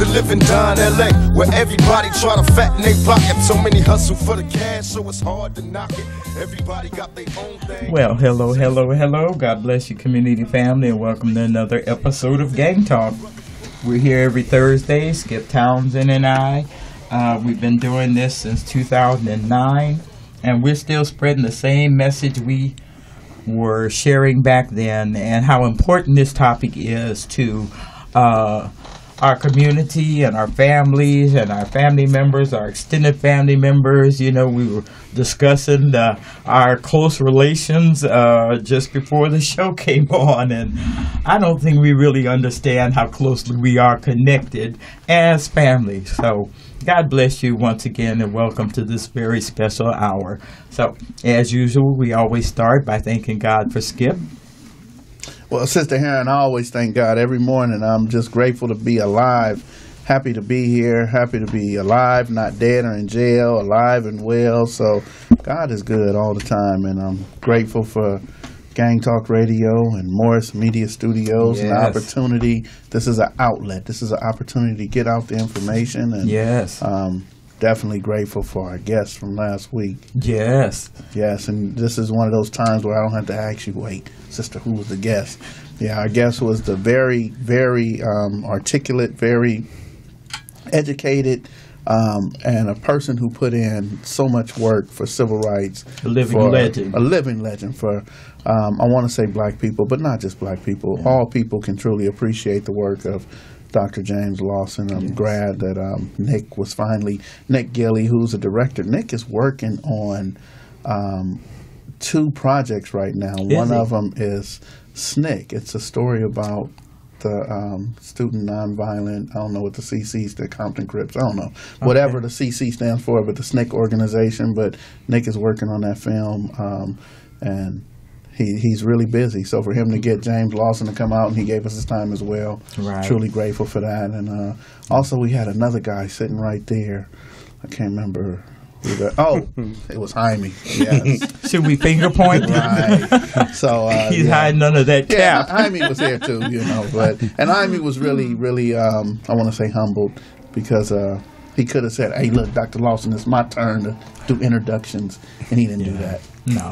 to live and die in LA, where everybody try to fatten their pocket. So many hustle for the cash, so it's hard to knock it. Everybody got their own thing. Well, hello. God bless you, community family, and welcome to another episode of Gang Talk. We're here every Thursday, Skipp Townsend and I. We've been doing this since 2009, and we're still spreading the same message we were sharing back then, and how important this topic is to our community and our families and our family members, our extended family members. You know, we were discussing our close relations just before the show came on, and I don't think we really understand how closely we are connected as family. So God bless you once again, and welcome to this very special hour. So, as usual, we always start by thanking God for Skipp. Well, Sister Herron, I always thank God every morning. I'm just grateful to be alive, happy to be here, happy to be alive, not dead or in jail, alive and well. So God is good all the time, and I'm grateful for Gang Talk Radio and Morris Media Studios and the opportunity. This is an outlet. This is an opportunity to get out the information. And definitely grateful for our guests from last week. Yes, and this is one of those times where I don't have to ask you, wait, sister, who was the guest? Yeah, our guest was the very, very articulate, very educated, and a person who put in so much work for civil rights. A living legend for, I want to say black people, but not just black people. Yeah. All people can truly appreciate the work of Dr. James Lawson. I'm glad that Nick Gilley, who's a director. Nick is working on two projects right now. One of them is SNCC. It's a story about the student nonviolent, I don't know what the CC stands, Compton Crips, I don't know. Whatever the CC stands for, but the SNCC organization. But Nick is working on that film, and he's really busy. So for him to get James Lawson to come out, and he gave us his time as well. Right. Truly grateful for that. And also we had another guy sitting right there. I can't remember. It was Jaime. Yes. Should we finger point? Right. So he's hiding under that cap. Yeah, Jaime was here too, and Jaime was really, really, I want to say humbled, because he could have said, "Hey, look, Dr. Lawson, it's my turn to do introductions," and he didn't do that. No.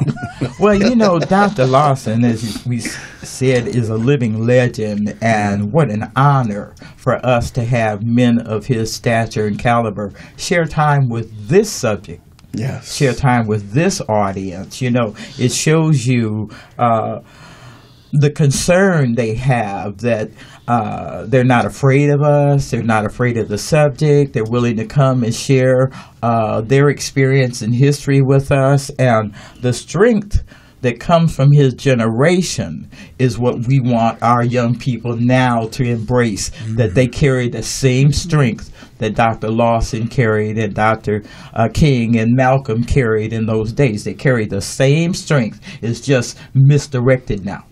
Well, Dr. Lawson, as we said, is a living legend, and what an honor for us to have men of his stature and caliber share time with this subject. Yes. Share time with this audience. It shows you the concern they have, that they're not afraid of us, they're not afraid of the subject, they're willing to come and share their experience and history with us, and the strength that comes from his generation is what we want our young people now to embrace, that they carry the same strength that Dr. Lawson carried and Dr. King and Malcolm carried in those days. They carry the same strength. It's just misdirected now.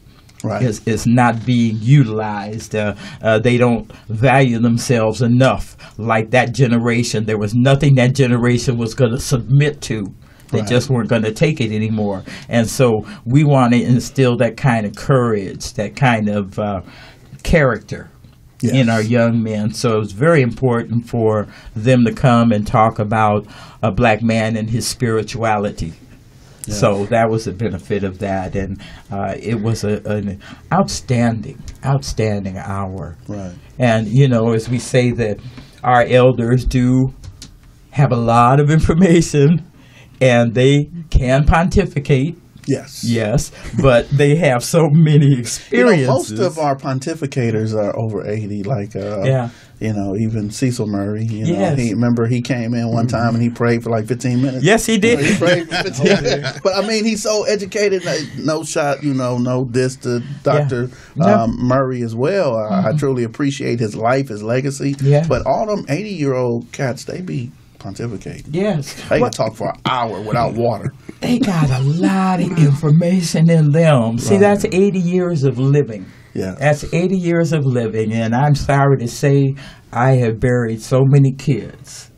Right. Is not being utilized. They don't value themselves enough like that generation. There was nothing that generation was going to submit to. They just weren't going to take it anymore. And so we want to instill that kind of courage, that kind of character in our young men. So it's very important for them to come and talk about a black man and his spirituality. Yeah. So that was the benefit of that, and it was an outstanding hour. Right. And, as we say, that our elders do have a lot of information, and they can pontificate. Yes, but they have so many experiences. Most of our pontificators are over 80, like even Cecil Murray. He came in one time and he prayed for like 15 minutes. Yes, he did. He prayed for 15 minutes. But I mean, he's so educated. No shot, no diss to Dr. Murray as well. I truly appreciate his life, his legacy. Yeah. But all them 80-year-old cats, they be pontificate. Yes. They can talk for an hour without water. They got a lot of information in them. See, that's 80 years of living. Yeah. That's 80 years of living, and I'm sorry to say I have buried so many kids,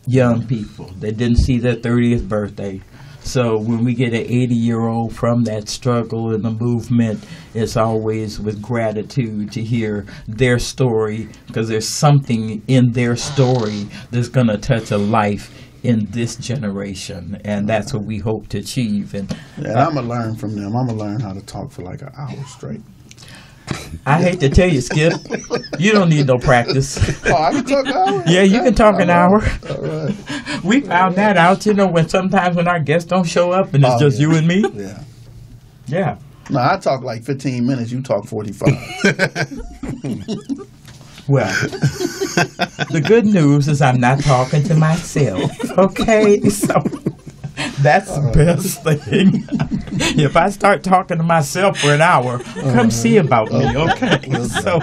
young people, that didn't see their 30th birthday. So when we get an 80-year-old from that struggle in the movement, it's always with gratitude to hear their story, because there's something in their story that's going to touch a life in this generation, and that's what we hope to achieve. And I'm going to learn from them. I'm going to learn how to talk for like an hour straight. I hate to tell you, Skip, you don't need no practice. Oh, I can talk an hour? Yeah, you can talk an hour. All right. We found that out, when sometimes when our guests don't show up and it's just you and me. Yeah. Yeah. No, I talk like 15 minutes. You talk 45. Well, the good news is I'm not talking to myself, okay? So that's the best thing. If I start talking to myself for an hour, come see about me, okay? So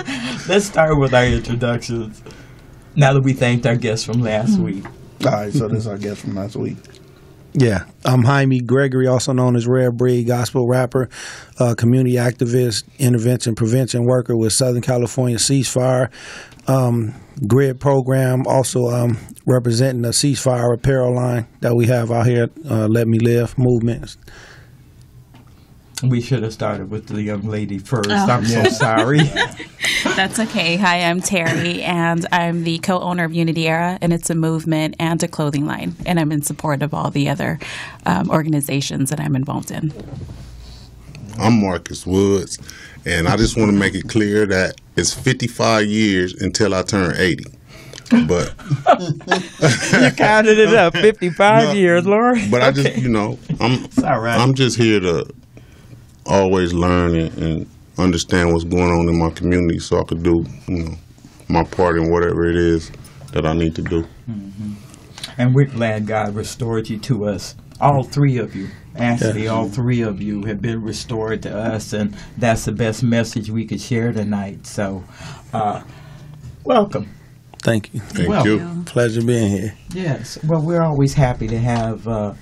let's start with our introductions. Now that we thanked our guests from last week. All right, so this is our guest from last week. Yeah, I'm Jaime Gregory, also known as Rarebreed, gospel rapper, community activist, intervention prevention worker with Southern California Ceasefire Grid program, also representing the Ceasefire apparel line that we have out here, Let Me Live movement. We should have started with the young lady first. I'm so sorry. That's okay. Hi, I'm Teri, and I'm the co-owner of Unity Era, and it's a movement and a clothing line, and I'm in support of all the other organizations that I'm involved in. I'm Marcus Woods, and I just want to make it clear that it's 55 years until I turn 80. But you counted it up, 55 years, Lord. But I just, it's all right. I'm just here to always learn and understand what's going on in my community, so I could do, my part in whatever it is that I need to do. Mm-hmm. And we're glad God restored you to us. All three of you. Actually, all three of you have been restored to us, and that's the best message we could share tonight. So, welcome. Thank you. Thank you. Pleasure being here. Yes. Well, we're always happy to have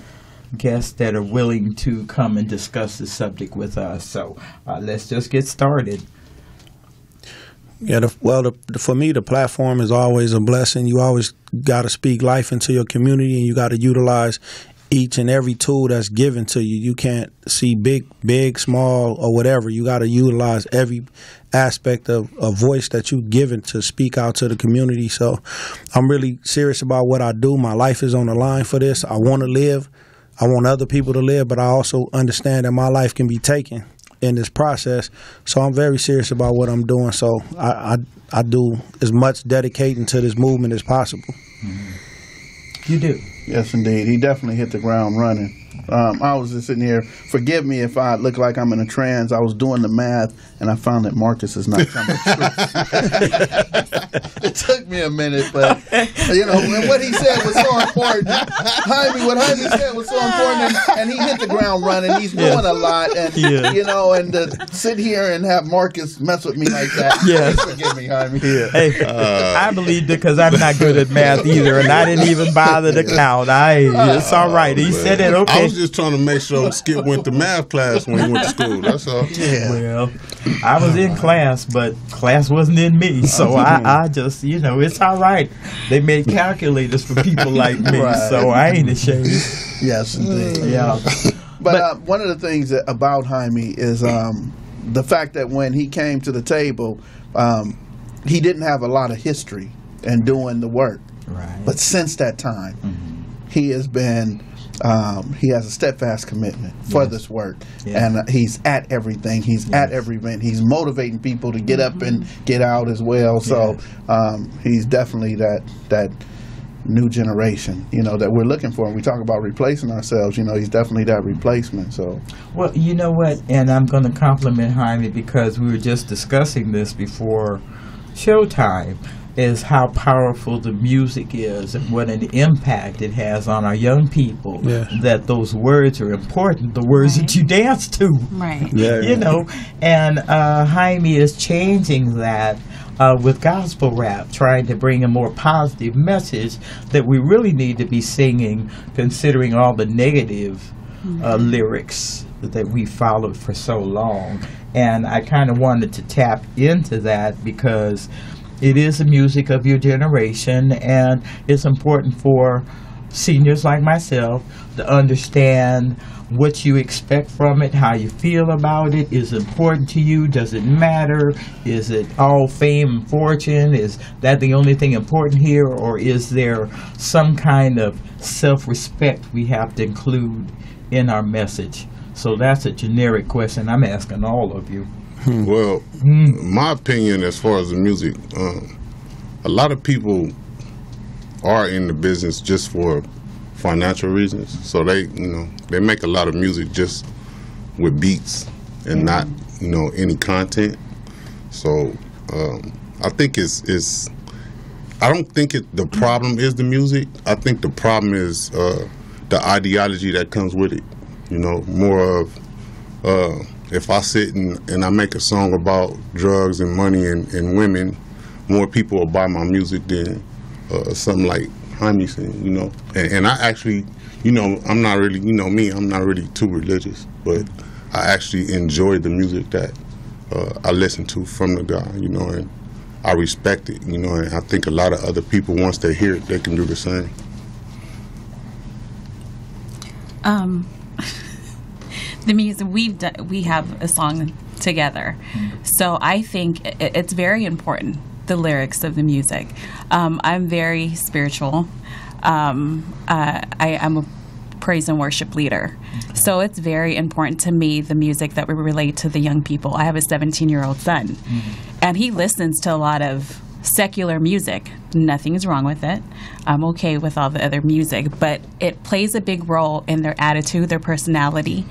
guests that are willing to come and discuss the subject with us. So, let's just get started. Yeah, for me, the platform is always a blessing. You always got to speak life into your community, and you got to utilize each and every tool that's given to you. You can't see big, small, or whatever. You got to utilize every aspect of a voice that you've given to speak out to the community. So I'm really serious about what I do. My life is on the line for this. I want to live. I want other people to live, but I also understand that my life can be taken in this process. So I'm very serious about what I'm doing. So I do as much dedicating to this movement as possible. You do. Yes, indeed. He definitely hit the ground running. I was just sitting here. Forgive me if I look like I'm in a trance. I was doing the math, and I found that Marcus is not telling the truth. It took me a minute, but, and what he said was so important. What Jaime said was so important, and he hit the ground running. He's doing a lot, and, and to sit here and have Marcus mess with me like that. Yes. Forgive me, Jaime. Yeah. Hey, I believed it because I'm not good at math either, and I didn't even bother to count. It's all right. He said it okay. I was just trying to make sure Skip went to math class when he went to school. That's all. Yeah. Well, I was in class, but class wasn't in me. So I just, it's all right. They made calculators for people like me, so I ain't ashamed. Yes, indeed. Yeah. But one of the things about Jaime is the fact that when he came to the table, he didn't have a lot of history in doing the work. Right. But since that time, he has been he has a steadfast commitment for this work, and he's at everything. He's at every event. He's motivating people to get up and get out as well. So he's definitely that new generation, that we're looking for. When we talk about replacing ourselves, he's definitely that replacement. So, well, you know what? And I'm going to compliment Jaime because we were just discussing this before showtime. Is how powerful the music is and what an impact it has on our young people. Yeah. That those words are important, the words that you dance to. Right. And Jaime is changing that with gospel rap, trying to bring a more positive message that we really need to be singing, considering all the negative lyrics that we followed for so long. And I kind of wanted to tap into that because it is the music of your generation, and it's important for seniors like myself to understand what you expect from it, how you feel about it. Is it important to you? Does it matter? Is it all fame and fortune? Is that the only thing important here, or is there some kind of self-respect we have to include in our message? So that's a generic question I'm asking all of you. Well, my opinion as far as the music, a lot of people are in the business just for financial reasons. So they make a lot of music just with beats and not, any content. So I think I don't think the problem is the music. I think the problem is the ideology that comes with it. More of if I sit and I make a song about drugs and money and women, more people will buy my music than something like Jaime sing, and I actually, I'm not really, me, I'm not really too religious, but I actually enjoy the music that I listen to from the guy, and I respect it, and I think a lot of other people, once they hear it, they can do the same. The music we have a song together, so I think it's very important, the lyrics of the music. I'm very spiritual. I'm a praise and worship leader, so it's very important to me, the music that we relate to the young people. I have a 17-year-old son, and he listens to a lot of secular music. Nothing is wrong with it. I'm okay with all the other music, but it plays a big role in their attitude, their personality,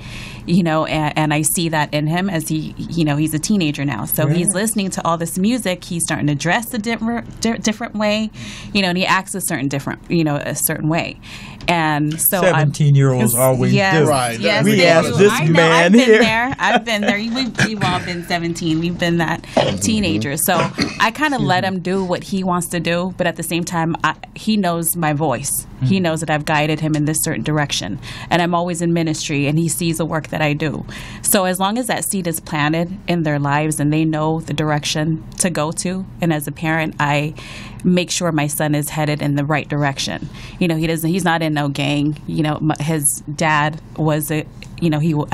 and I see that in him as he's a teenager now. So he's listening to all this music. He's starting to dress a different way, and he acts a certain way. And so 17-year-olds always do. Right. Yes, we asked this man here. I've been there. We've all been 17. We've been that teenager. So I kind of let him do what he wants to do, but at the same time, he knows my voice. He knows that I've guided him in this certain direction, and I'm always in ministry, and he sees the work that I do. So as long as that seed is planted in their lives and they know the direction to go to, and as a parent, I make sure my son is headed in the right direction. He's not in no gang. His dad was I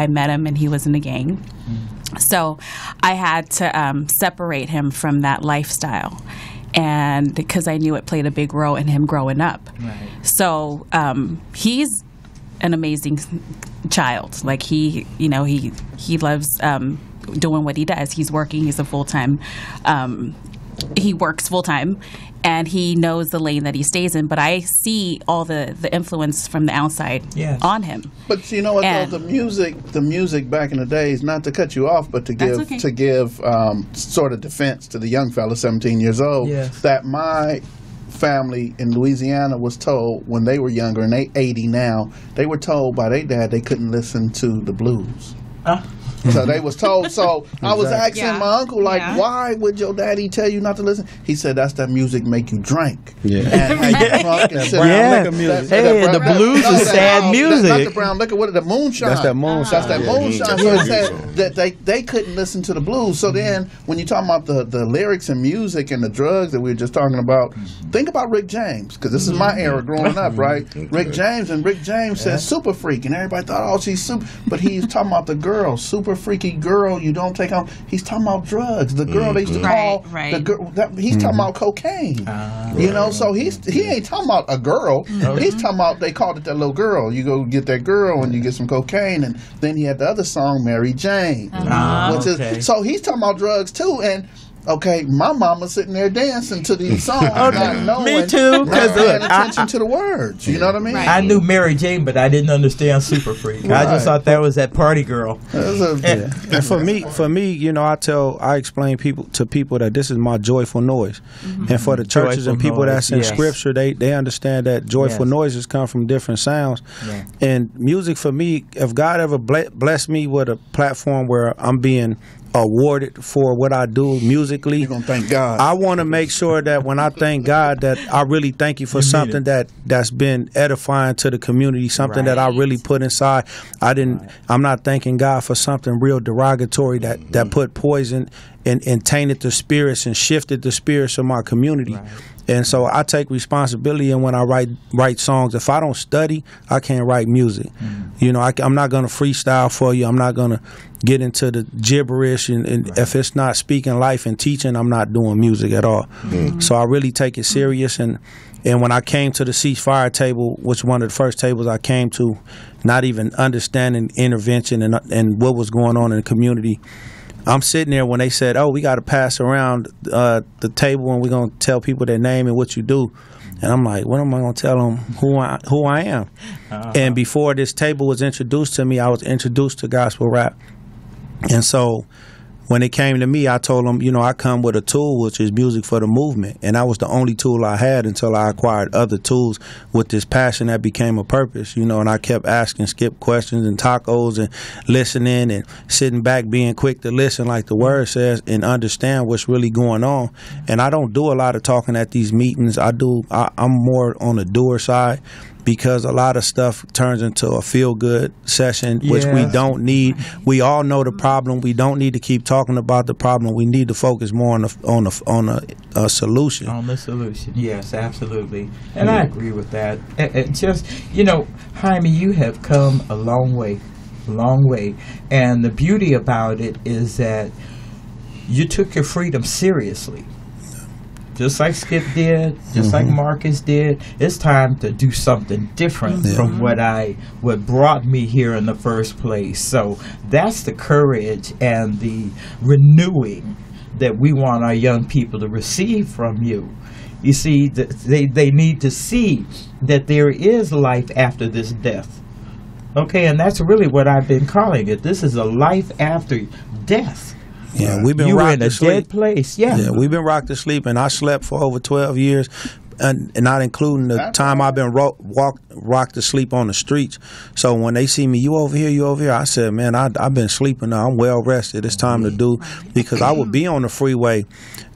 met him and he was in a gang. So I had to separate him from that lifestyle, and because I knew it played a big role in him growing up. Right. So he's an amazing child. Like he loves doing what he does. He's working. He's a full-time. He works full-time, and he knows the lane that he stays in. But I see all the influence from the outside on him. But you know what, though, the music back in the days, not to cut you off, but to give sort of defense to the young fella, 17 years old, that my family in Louisiana was told when they were younger, and they 80 now, they were told by their dad they couldn't listen to the blues. So they was told. So I was asking my uncle, why would your daddy tell you not to listen? He said, that's that music make you drink. Yeah. And drunk and sit down. The blues is sad music. Not the brown liquor. What is the moonshine? That's that moonshine. That's that moonshine. So he said that they couldn't listen to the blues. So then when you talk about the lyrics and music and the drugs that we were just talking about, think about Rick James, because this is my era growing up, right? Rick James said super freak, and everybody thought, oh, she's super. But he's talking about the girl, super freaky girl you don't take on. He's talking about drugs. The girl they used to call the girl. He's talking about cocaine. So he ain't talking about a girl. He's talking about, they called it that little girl. You go get that girl and you get some cocaine, and then he had the other song, Mary Jane. So he's talking about drugs too. And okay, my mama's sitting there dancing to these songs, not knowing, me too, because paying attention to the words. You know what I mean? I knew Mary Jane, but I didn't understand Super Freak. I just thought that was that party girl. And for me, I explain to people that this is my joyful noise, and for the churches and people that's in Scripture, they understand that joyful noises come from different sounds, and music for me, if God ever blessed me with a platform where I'm being awarded for what I do musically, you're gonna thank God. I want to make sure that when I thank God, that I really thank you for something that's been edifying to the community, something that I really put inside. I'm not thanking God for something real derogatory that put poison and tainted the spirits and shifted the spirits of my community. And so I take responsibility, and when I write songs, if I don't study, I can't write music. You know, I'm not going to freestyle for you. I'm not going to get into the gibberish, and if it's not speaking life and teaching, I'm not doing music at all. So I really take it serious, and when I came to the ceasefire table, which one of the first tables I came to, not even understanding intervention and what was going on in the community, I'm sitting there when they said, "Oh, we got to pass around the table and we're going to tell people their name and what you do." And I'm like, what am I going to tell them who I am? And before this table was introduced to me, I was introduced to gospel rap. And so when it came to me, I told them, you know, I come with a tool, which is music for the movement. And that was the only tool I had until I acquired other tools with this passion that became a purpose, you know. And I kept asking Skipp questions and tacos and listening and sitting back, being quick to listen, like the word says, and understand what's really going on. And I don't do a lot of talking at these meetings. I'm more on the doer side, because a lot of stuff turns into a feel-good session, which we don't need. We all know the problem. We don't need to keep talking about the problem. We need to focus more on a solution. On the solution, yes, absolutely. And I agree with that. It just, you know, Jaime, you have come a long way. And the beauty about it is that you took your freedom seriously. Just like Skipp did, just like Marcus did, it's time to do something different from what brought me here in the first place. So that's the courage and the renewing that we want our young people to receive from you. You see, they need to see that there is life after this death. Okay, and that's really what I've been calling it. This is a life after death. Yeah, we've been rocked to sleep. Dead place. Yeah, we've been rocked to sleep, and I slept for over 12 years, and not including the time I've been rocked to sleep on the streets. So when they see me, you over here, I said, man, I've been sleeping now. I'm well rested. It's time to do, because I would be on the freeway,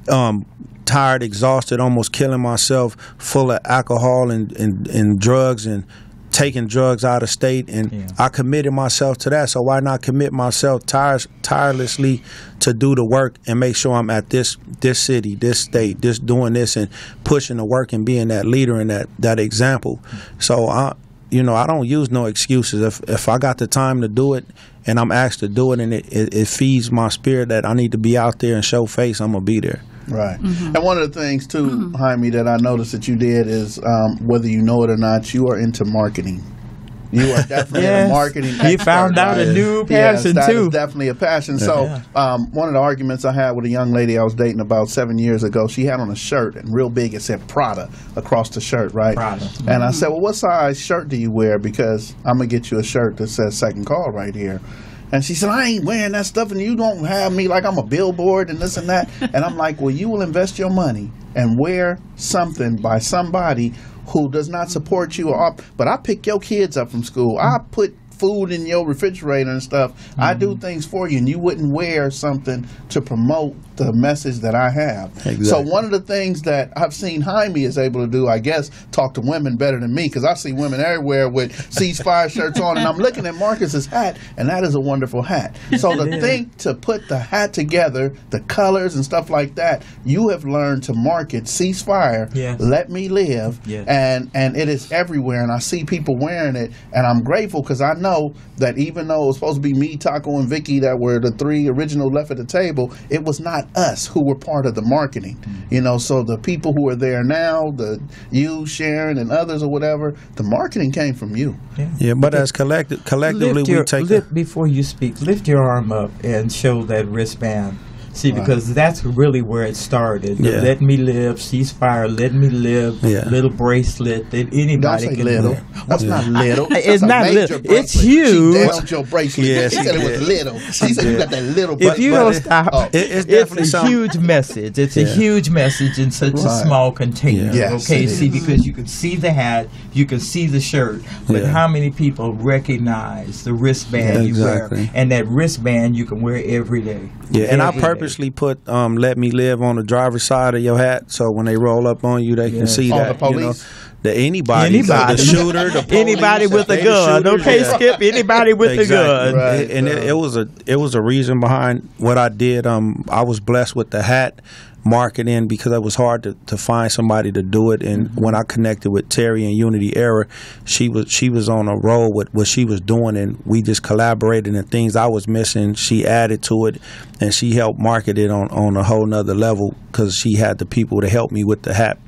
tired, exhausted, almost killing myself, full of alcohol and drugs and taking drugs out of state, and I committed myself to that. So why not commit myself tirelessly to do the work and make sure I'm at this city, this state, just doing this and pushing the work and being that leader and that example. So I don't use no excuses. If I got the time to do it and I'm asked to do it, and it feeds my spirit that I need to be out there and show face, I'm gonna be there. Right. And one of the things, too, Jaime, that I noticed that you did is, whether you know it or not, you are into marketing. You are definitely a marketing expert. You found out a new passion, that too. Is definitely a passion. So one of the arguments I had with a young lady I was dating about 7 years ago, she had on a shirt, and real big it said Prada across the shirt, right? Prada. And I said, well, what size shirt do you wear? Because I'm going to get you a shirt that says Second Call right here. And she said, I ain't wearing that stuff, and you don't have me like I'm a billboard and this and that. And I'm like, well, you will invest your money and wear something by somebody who does not support you, but I pick your kids up from school. I put food in your refrigerator and stuff. I do things for you, and you wouldn't wear something to promote the message that I have. Exactly. So one of the things that I've seen Jaime is able to do, I guess, talk to women better than me, because I see women everywhere with ceasefire shirts on, and I'm looking at Marcus's hat, and that is a wonderful hat. So to put the hat together, the colors and stuff like that, you have learned to market ceasefire, let me live, and it is everywhere, and I see people wearing it, and I'm grateful, because I know that even though it was supposed to be me, Taco, and Vicky that were the three original left at the table, it was not us who were part of the marketing. You know, so the people who are there now, you, Sharon, and others or whatever, the marketing came from you. Yeah, but as collectively we take before you speak, lift your arm up and show that wristband. See, because that's really where it started. The Let Me Live, ceasefire, Let Me Live, little bracelet that anybody can little. wear. That's not little. It's not little. It's huge. She damaged your bracelet. She said it was little. She said you got that little bracelet. If you don't stop, it's a huge message. It's a huge message in such a small container. Okay, see, because you can see the hat, you can see the shirt, but how many people recognize the wristband you wear? And that wristband you can wear every day. Yeah, and I purposely put "Let Me Live" on the driver's side of your hat, so when they roll up on you, they can see that. The police. You know, anybody, the shooter, the police, anybody with a gun. Okay, Skipp, anybody with a gun. Right. And it was a reason behind what I did. I was blessed with the hat, marketing because it was hard to find somebody to do it. And when I connected with Teri and Unity Era, she was on a roll with what she was doing, and we just collaborated, and things I was missing, she added to it, and she helped market it on a whole nother level because she had the people to help me with the hat.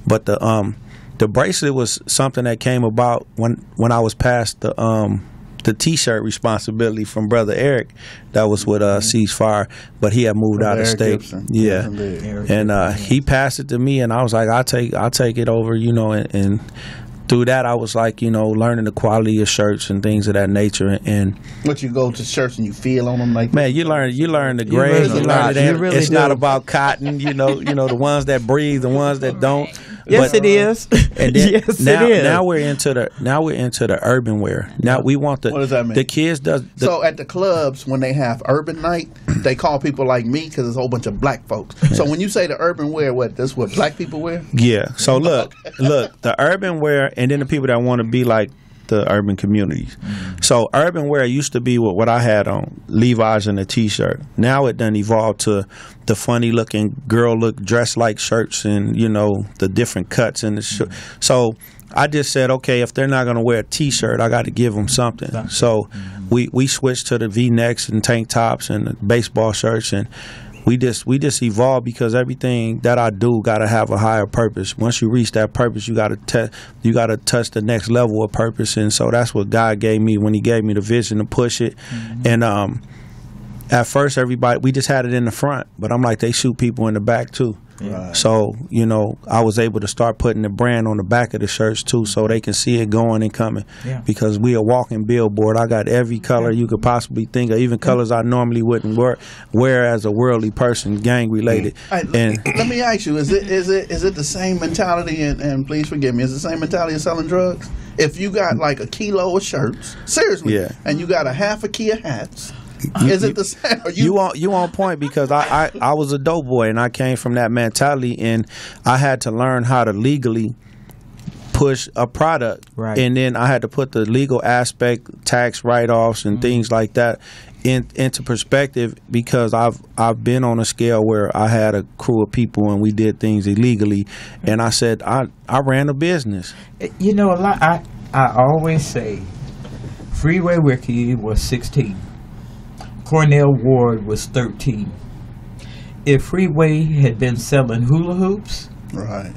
But the bracelet was something that came about when I was past the T-shirt responsibility from Brother Eric that was with Ceasefire, but he had moved out of state. Gibson. Yeah, and he passed it to me, and I was like, I'll take it over, and through that I was like, learning the quality of shirts and things of that nature. And what, you go to shirts and you feel on them like, man, you learn the grades. It's not about cotton, the ones that breathe, the ones that don't. Yes, it is. And then yes, it is. Now we're into the urban wear. Now we want what does that mean? The kids so at the clubs when they have urban night, they call people like me because there's a whole bunch of black folks. So when you say the urban wear, that's what black people wear? Yeah. So look, the urban wear, and then the people that want to be like the urban communities. So urban wear used to be what I had on, Levi's and a T-shirt. Now it done evolved to the funny looking girl look dressed like shirts and the different cuts in the shirt. So I just said, okay, if they're not going to wear a T-shirt, I got to give them something. So we switched to the V-necks and tank tops and the baseball shirts, and we just evolved because everything that I do got to have a higher purpose. Once you reach that purpose, you got to touch the next level of purpose, and so that's what God gave me when He gave me the vision to push it. And at first, we just had it in the front, but I'm like, they shoot people in the back too. Right. So, I was able to start putting the brand on the back of the shirts too, so they can see it going and coming. Yeah. Because we a walking billboard. I got every color you could possibly think of, even colors I normally wouldn't wear as a worldly person, gang related. And let me ask you, is it the same mentality? And please forgive me, is it the same mentality of selling drugs? If you got like a kilo of shirts, seriously, and you got a half a key of hats. Is it the same? You on point, because I was a dope boy and I came from that mentality, and I had to learn how to legally push a product, right. And then I had to put the legal aspect, tax write-offs and things like that into perspective, because I've been on a scale where I had a crew of people and we did things illegally, and I said I ran a business. I always say Freeway Ricky was 16. Cornell Ward was 13. If Freeway had been selling hula hoops, right,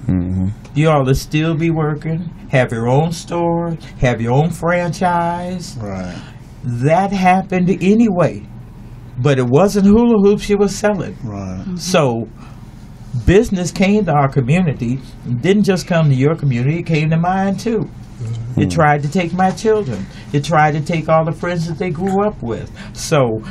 you all would still be working, have your own store, have your own franchise. Right. That happened anyway, but it wasn't hula hoops you were selling. Right. So business came to our community. It didn't just come to your community, it came to mine too. It tried to take my children. It tried to take all the friends that they grew up with. So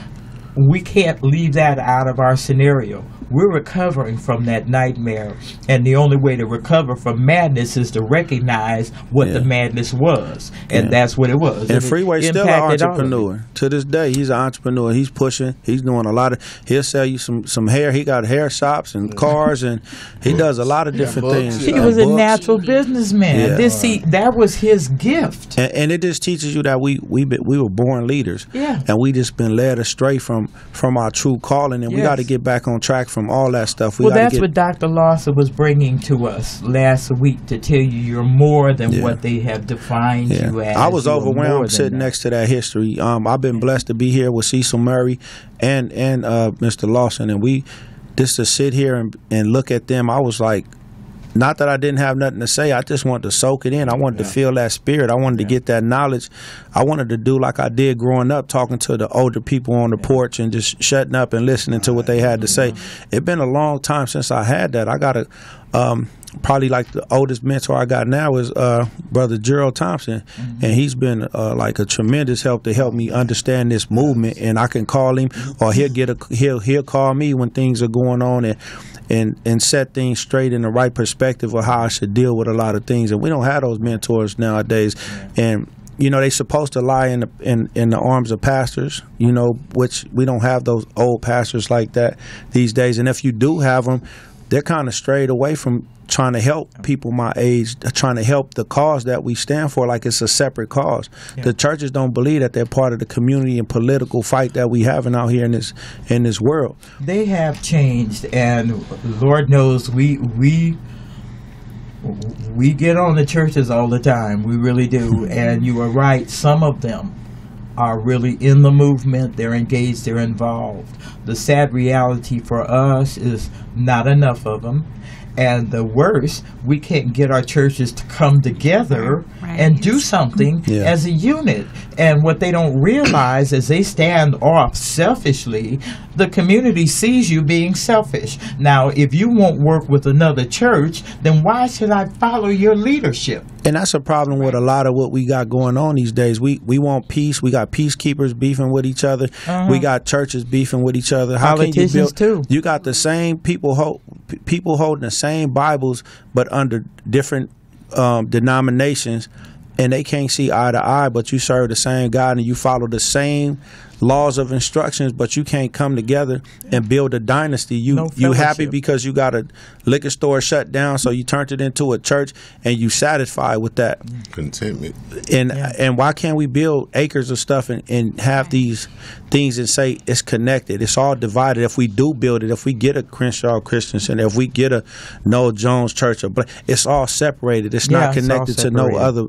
we can't leave that out of our scenario. We're recovering from that nightmare, and the only way to recover from madness is to recognize what the madness was, and that's what it was. And Freeway's still an entrepreneur. To this day, he's an entrepreneur. He's pushing. He's doing a lot of. He'll sell you some hair. He got hair shops and cars, and he does a lot of different things. He was a natural businessman. That was his gift. And it just teaches you that we were born leaders. Yeah. And we just been led astray from our true calling, and we got to get back on track from all that stuff. That's what Dr. Lawson was bringing to us last week, to tell you you're more than what they have defined you as. I was overwhelmed sitting next to that history. I've been blessed to be here with Cecil Murray and Mr. Lawson, and we just to sit here and look at them. I was like, not that I didn't have nothing to say. I just wanted to soak it in. I wanted to feel that spirit. I wanted to get that knowledge. I wanted to do like I did growing up, talking to the older people on the porch and just shutting up and listening to what they had to say. It's been a long time since I had that. I got a probably like the oldest mentor I got now is Brother Gerald Thompson, and he's been like a tremendous help to help me understand this movement. And I can call him, or he'll call me when things are going on and set things straight in the right perspective of how I should deal with a lot of things. And we don't have those mentors nowadays. And they're supposed to lie in the arms of pastors, which we don't have those old pastors like that these days. And if you do have them, they're kind of strayed away from trying to help people my age, trying to help the cause that we stand for like it's a separate cause. Yeah. The churches don't believe that they're part of the community and political fight that we having out here in this world. They have changed, and Lord knows we get on the churches all the time. We really do. And you are right. Some of them are really in the movement. They're engaged. They're involved. The sad reality for us is not enough of them. And the worst, we can't get our churches to come together and do something as a unit. And what they don't realize is they stand off selfishly. The community sees you being selfish. Now, if you won't work with another church, then why should I follow your leadership? And that's a problem with a lot of what we got going on these days. We want peace. We got peacekeepers beefing with each other. We got churches beefing with each other. How Politicians can you too. You got the same people holding the same Bibles, but under different denominations, and they can't see eye to eye. But you serve the same God and you follow the same laws of instructions, but you can't come together and build a dynasty. You happy because you got a liquor store shut down, so you turned it into a church, and you satisfied with that contentment. And why can't we build acres of stuff and have these things and say it's connected? It's all divided. If we do build it, if we get a Crenshaw Christian Center, if we get a Noel Jones Church, it's all separated. It's not connected to no other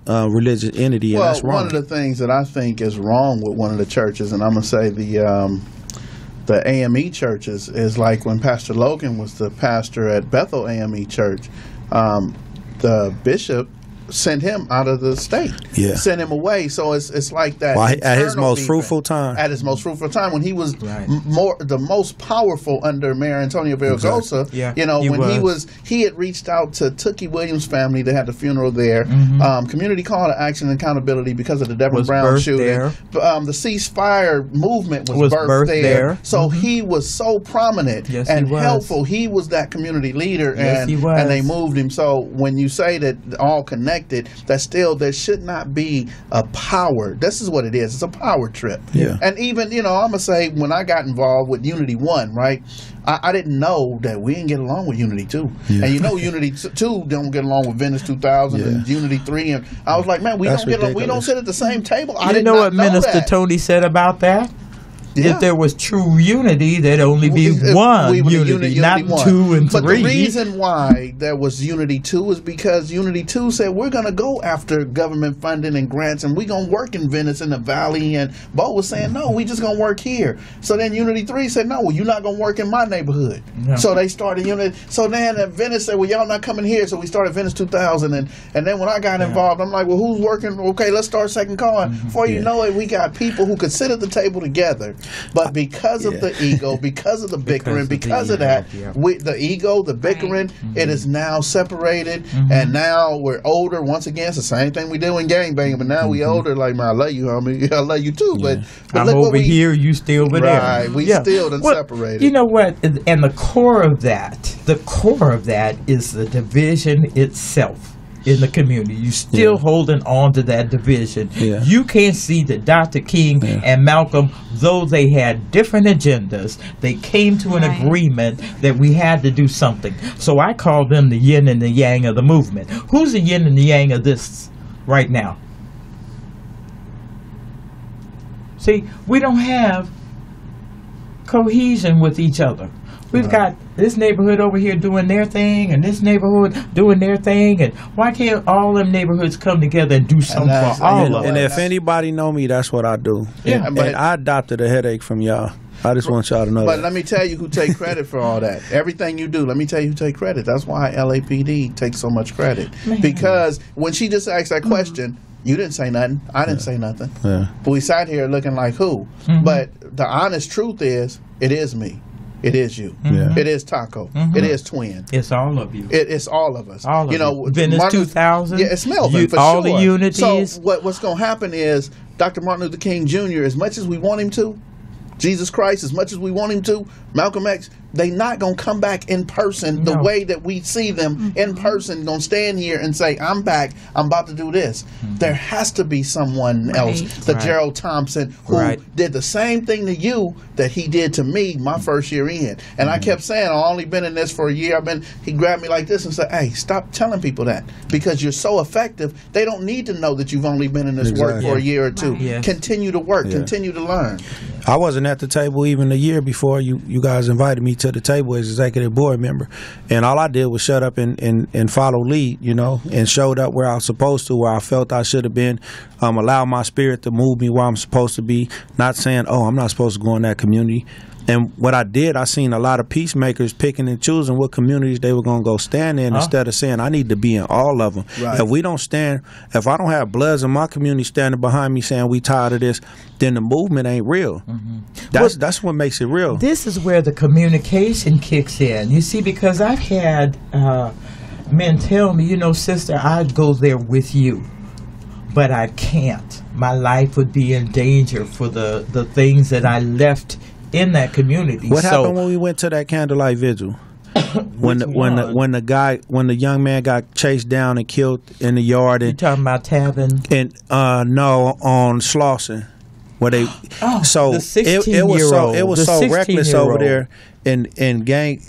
religious entity. Well, and that's wrong. One of the things that I think is wrong with one of the churches, and I'm gonna say the AME churches, is like when Pastor Logan was the pastor at Bethel AME Church, the bishop sent him out of the state, sent him away. So it's like that. Well, at his most fruitful time. At his most fruitful time, when he was the most powerful under Mayor Antonio Villaraigosa. Exactly. He had reached out to Tookie Williams' family. They had the funeral there. Community Call to Action and Accountability because of the Devin Brown shooting. The ceasefire movement was birthed there. So he was so prominent and helpful. He was that community leader, and they moved him. So when you say that all connected, that still there should not be a power. This is what it is. It's a power trip. And even, I'm going to say, when I got involved with Unity 1, right, I didn't know that we didn't get along with Unity 2. And Unity 2 don't get along with Venice 2000 and Unity 3. And I was like, man, we don't get along. We don't sit at the same table. I didn't know what Minister Tony said about that? If there was true unity, there'd only be one unity, not two and three. But the reason why there was Unity 2 is because Unity 2 said, we're going to go after government funding and grants, and we're going to work in Venice in the Valley. And Bo was saying, no, we just going to work here. So then Unity 3 said, no, well, you're not going to work in my neighborhood. No. So they started Unity. So then Venice said, well, y'all not coming here. So we started Venice 2000. And then when I got involved, I'm like, well, who's working? Okay, let's start Second Calling. Before you know it, we got people who could sit at the table together. But because of the ego, because of the bickering, because of that, the ego, the bickering, it is now separated, and now we're older. Once again, it's the same thing we do in gangbanging, but now we older. Like, man, I love you, homie. I love you too. But I'm over here, you still over there. Right, we still done separated. You know what? And the core of that is the division itself. In the community, you still holding on to that division. You can't see that Dr. King and Malcolm, though they had different agendas, they came to an agreement that we had to do something. So I call them the yin and the yang of the movement. Who's the yin and the yang of this right now? See, we don't have cohesion with each other. We've got this neighborhood over here doing their thing, and this neighborhood doing their thing, and why can't all them neighborhoods come together and do something for all of us? And if anybody know me, that's what I do. And I adopted a headache from y'all. I just want y'all to know that. But let me tell you who take credit for all that. Everything you do, let me tell you who take credit. That's why LAPD takes so much credit. Because when she just asked that question, you didn't say nothing. I didn't say nothing. But we sat here looking like who? But the honest truth is, it is me. It is you. It is Taco. It is Twin. It's all of you. It's all of us. All of you. Venice 2000. Yeah, it's Melvin for all sure. The unities. So what's going to happen is Dr. Martin Luther King Jr., as much as we want him to, Jesus Christ, as much as we want him to, Malcolm X, they not going to come back in person the way that we see them in person, going to stand here and say, I'm back, I'm about to do this. There has to be someone else, the Gerald Thompson, who did the same thing to you that he did to me my first year in. And I kept saying, I've only been in this for a year. He grabbed me like this and said, hey, stop telling people that, because you're so effective. They don't need to know that you've only been in this work for a year or two. Continue to work, continue to learn. I wasn't at the table even a year before you guys invited me to the table as executive board member, and all I did was shut up and follow lead, and showed up where I was supposed to, where I felt I should have been, allow my spirit to move me where I'm supposed to be, not saying, oh, I'm not supposed to go in that community. And what I did, I seen a lot of peacemakers picking and choosing what communities they were going to go stand in instead of saying, I need to be in all of them. If we don't stand, if I don't have Bloods in my community standing behind me saying we tired of this, then the movement ain't real. That's what makes it real. This is where the communication kicks in. You see, because I've had men tell me, sister, I'd go there with you, but I can't. My life would be in danger for the things that I left in that community. What happened when we went to that candlelight vigil? when the young man got chased down and killed in the yard. You talking about Tavin? And no, on Slauson, where they. The 16-year-old. It was so reckless over there, and gang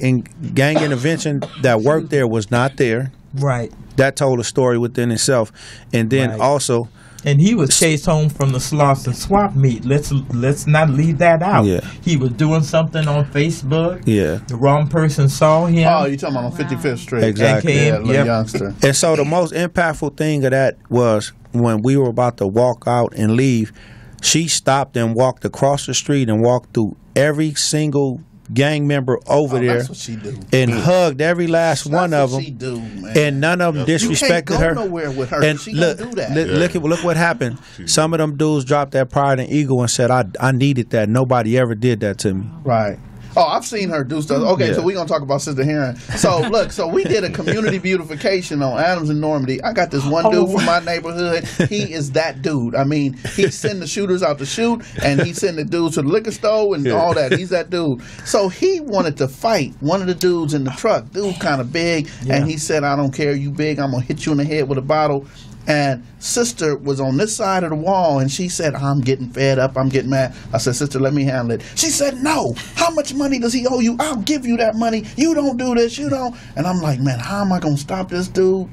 intervention that worked there was not there. Right. That told a story within itself, and then also. And he was chased home from the Slauson swap meet. Let's not leave that out. Yeah. He was doing something on Facebook. Yeah. The wrong person saw him. Oh, you're talking about on 55th Street. Exactly. And came, youngster. And so the most impactful thing of that was when we were about to walk out and leave, she stopped and walked across the street and walked through every single gang member over there that's what she do. And hugged every last one of them. She do, man. And none of them disrespected her. You can't go nowhere with her. And she look, gonna do that. Look what happened. Some of them dudes dropped their pride and ego and said, I needed that. Nobody ever did that to me. Right. Oh, I've seen her do stuff. Okay, so we're going to talk about Sister Herron. So, look, we did a community beautification on Adams and Normandy. I got this one dude from my neighborhood. He is that dude. I mean, he send the shooters out to shoot, and he send the dudes to the liquor store and all that. He's that dude. So he wanted to fight one of the dudes in the truck. Dude kind of big, and he said, I don't care, you big, I'm going to hit you in the head with a bottle. And sister was on this side of the wall, and she said, I'm getting fed up, I'm getting mad. I said, sister, let me handle it. She said, no. How much money does he owe you? I'll give you that money. You don't do this, you don't. And I'm like, man, how am I going to stop this dude?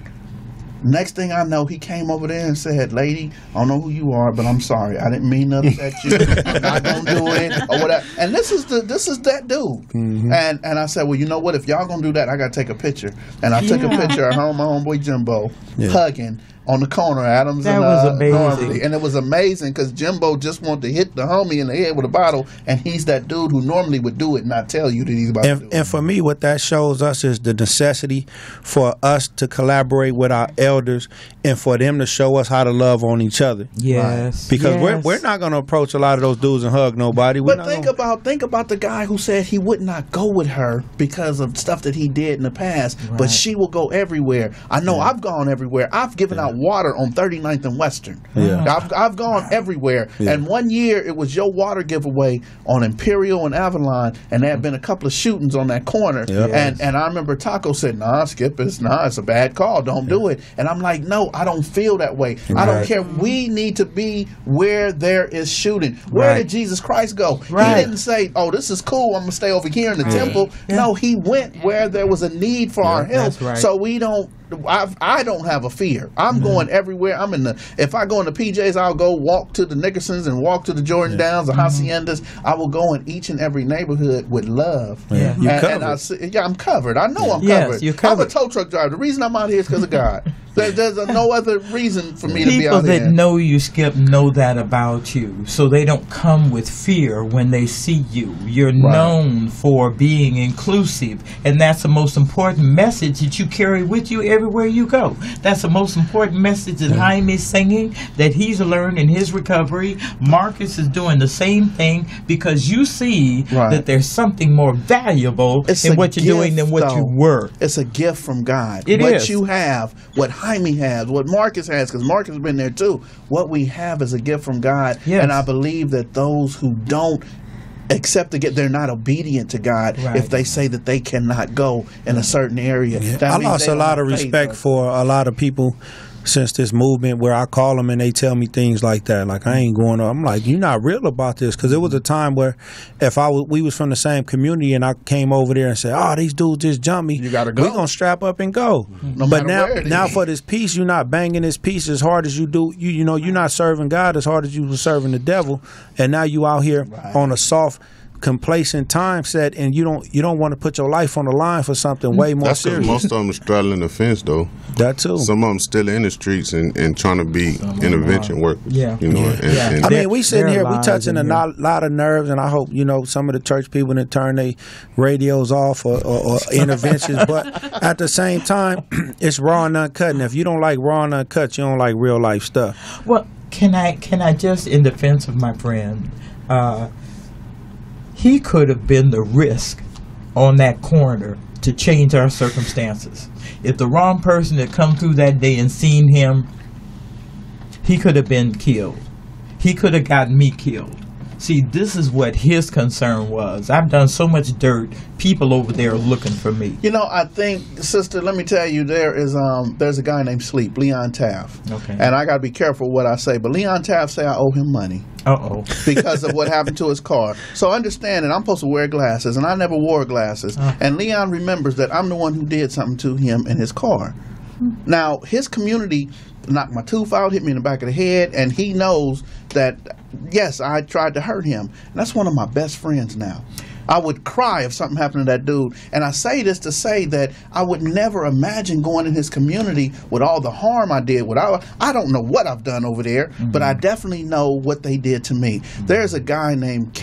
Next thing I know, he came over there and said, lady, I don't know who you are, but I'm sorry. I didn't mean to upset you. I'm not going to do it or whatever. And this is that dude. Mm-hmm. And I said, well, you know what? If y'all going to do that, I got to take a picture. And I took a picture of my homeboy Jimbo hugging on the corner, Adams that and was amazing. Normandy. And it was amazing because Jimbo just wanted to hit the homie in the head with a bottle, and he's that dude who normally would do it and not tell you that he's about to do it. And for me, what that shows us is the necessity for us to collaborate with our elders and for them to show us how to love on each other. Yes. Because we're not going to approach a lot of those dudes and hug nobody. But think about the guy who said he would not go with her because of stuff that he did in the past, but she will go everywhere. I know I've gone everywhere. I've given out water on 39th and Western. I've gone everywhere. And one year it was your water giveaway on Imperial and Avalon, and there had been a couple of shootings on that corner. And I remember Taco said, nah, Skip, it's a bad call. Don't do it. And I'm like, no, I don't feel that way. I don't care. We need to be where there is shooting. Where did Jesus Christ go? He didn't say, oh, this is cool, I'm going to stay over here in the temple. No, he went where there was a need for our help. So we don't, I don't have a fear. I'm going everywhere. If I go in the PJs, I'll go walk to the Nickersons and walk to the Jordan Downs, the Haciendas. I will go in each and every neighborhood with love. I'm covered. I know I'm covered. You're covered. I'm a tow truck driver. The reason I'm out here is because of God. There's no other reason for me to be out here. People that know you, Skip, know that about you. So they don't come with fear when they see you. You're known for being inclusive. And that's the most important message that you carry with you everywhere you go. That's the most important message that Jaime's singing, that he's learned in his recovery. Marcus is doing the same thing because you see that there's something more valuable in what you're doing than what you were. It's a gift from God. What you have, what Jaime has, what Marcus has, because Marcus has been there too. What we have is a gift from God. And I believe that those who don't accept to get, they're not obedient to God if they say that they cannot go in a certain area. I lost a lot of respect for a lot of people since this movement, where I call them and they tell me things like that, like I ain't going on. I'm like, you're not real about this, because it was a time where if we was from the same community and I came over there and said, oh, these dudes just jumped me, you gotta go. We gonna strap up and go. But now for this peace, you're not banging this peace as hard as you do. You know, you're not serving God as hard as you were serving the devil, and now you out here on a soft, complacent time set, and you don't want to put your life on the line for something way more serious. Most of them are straddling the fence, though. That too. Some of them still in the streets and trying to be intervention workers. Yeah, you know. And I mean, we sitting here, we touching a lot of nerves, and I hope some of the church people that turn their radios off or interventions. But at the same time, it's raw and uncut. And if you don't like raw and uncut, you don't like real life stuff. Well, can I just, in defense of my friend, he could have been the risk on that corner to change our circumstances. If the wrong person had come through that day and seen him, he could have been killed. He could have gotten me killed. See, this is what his concern was. I've done so much dirt. People over there are looking for me. You know, I think, sister, let me tell you, there's a guy named Leon Taft. Okay. And I got to be careful what I say, but Leon Taft say I owe him money. Uh-oh. Because of what happened to his car. So understand that I'm supposed to wear glasses, and I never wore glasses. And Leon remembers that I'm the one who did something to him in his car. Now, his community knocked my tooth out, hit me in the back of the head, and he knows that, yes, I tried to hurt him. And that's one of my best friends now. I would cry if something happened to that dude. And I say this to say that I would never imagine going in his community with all the harm I did. I don't know what I've done over there, but I definitely know what they did to me. There's a guy named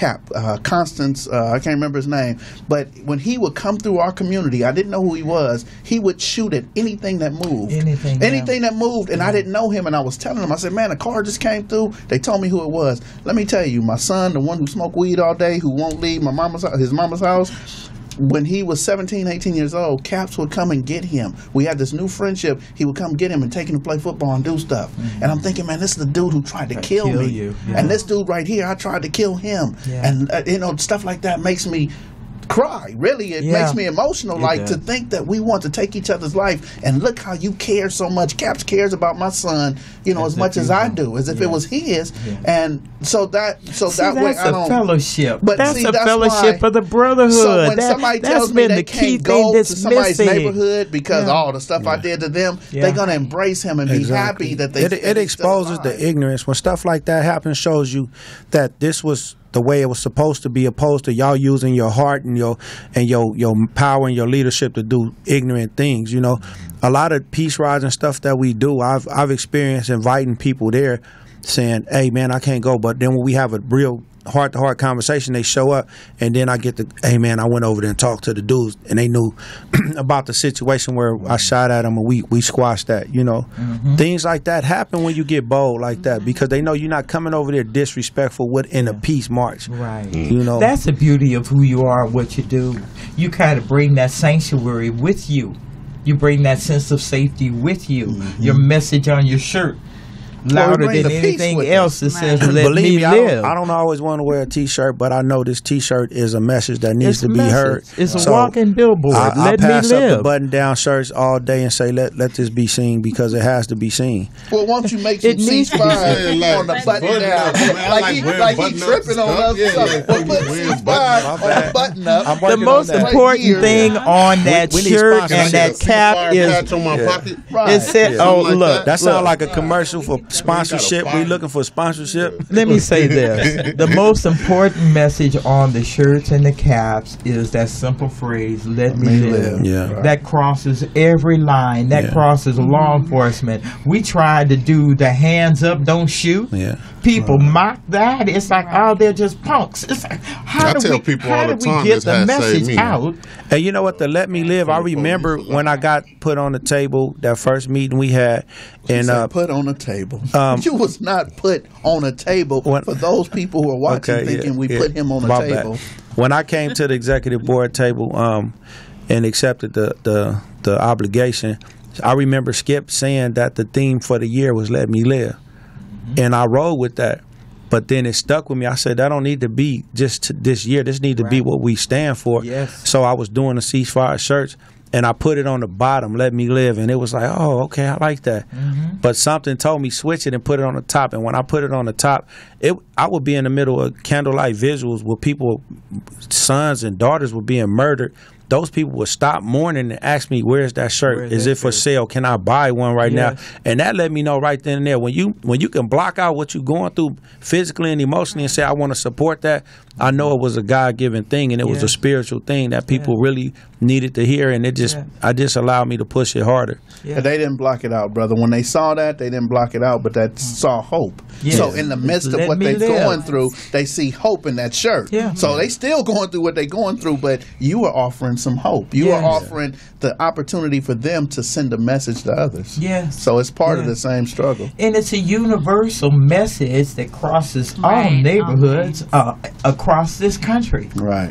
Constance, I can't remember his name, but when he would come through our community, I didn't know who he was. He would shoot at anything that moved. Anything that moved, and I didn't know him, and I was telling him, I said, man, a car just came through. They told me who it was. Let me tell you, my son, the one who smoked weed all day, who won't leave his mama's house, when he was 17, 18 years old, Caps would come and get him. We had this new friendship. He would come get him and take him to play football and do stuff. And I'm thinking, man, this is the dude who tried to kill me. You. And this dude right here, I tried to kill him. And, stuff like that makes me cry. Really, it makes me emotional. To think that we want to take each other's life, and look how you care so much. Caps cares about my son, as much as I do, as if it was his. And so that way I don't. Fellowship. But that's see, a fellowship of the brotherhood. So when somebody tells me they can't go to somebody's neighborhood because all the stuff I did to them, they're gonna embrace him and be happy that they. It exposes the ignorance when stuff like that happens. Shows you that this was the way it was supposed to be, opposed to y'all using your heart and your power and your leadership to do ignorant things. A lot of peace rides and stuff that we do, I've experienced inviting people there, saying, "Hey man, I can't go," but then when we have a real heart-to-heart conversation, they show up, and then I get the, "Hey man, I went over there and talked to the dudes, and they knew about the situation where I shot at them, and we squashed that." Things like that happen when you get bold like that, because they know you're not coming over there disrespectful in a peace march. Right. That's the beauty of who you are, what you do. You kind of bring that sanctuary with you. You bring that sense of safety with you. Your message on your shirt, louder than anything else that says, "Let me live." I don't always want to wear a T-shirt, but I know this T-shirt is a message that needs to be heard. It's a walking billboard. I pass up the button-down shirts all day and say, let this be seen, because it has to be seen. Well, won't you make some ceasefire on the button-down? Like he tripping on us. Well, put ceasefire on the button-up. The most important thing on that shirt and that cap is it said, "Oh, look." That sounds like a commercial for sponsorship. We looking for sponsorship. Let me say this. The most important message on the shirts and the caps is that simple phrase, "Let me live." That crosses every line. That crosses law enforcement. We tried to do the hands up, don't shoot. People mock that. It's like, oh, they're just punks. It's like, how do we get the message out? And you know what? The "Let me live," I remember when I got put on the table, that first meeting we had. And put on a table. You was not put on a table for those people who are watching thinking we put him on a table. When I came to the executive board table and accepted the obligation, I remember Skipp saying that the theme for the year was "Let me live." And I rode with that. But then it stuck with me. I said, that don't need to be just this year. This need to be what we stand for. Yes. So I was doing the ceasefire shirts, and I put it on the bottom, let me live. And it was like, oh, okay, I like that. But something told me switch it and put it on the top. And when I put it on the top, I would be in the middle of candlelight visuals where people, sons and daughters were being murdered. Those people would stop mourning and ask me, where's that shirt? Is it for sale? Can I buy one right now? And that let me know right then and there. When you can block out what you're going through physically and emotionally and say, I want to support that, I know it was a God-given thing, and it was a spiritual thing that people really needed to hear, and it just allowed me to push it harder. They didn't block it out, brother. When they saw that, they didn't block it out, but that saw hope. So in the midst of what they're going through, they see hope in that shirt. So they still going through what they're going through, but you are offering some hope. You are offering the opportunity for them to send a message to others. So it's part of the same struggle. And it's a universal message that crosses all neighborhoods across this country.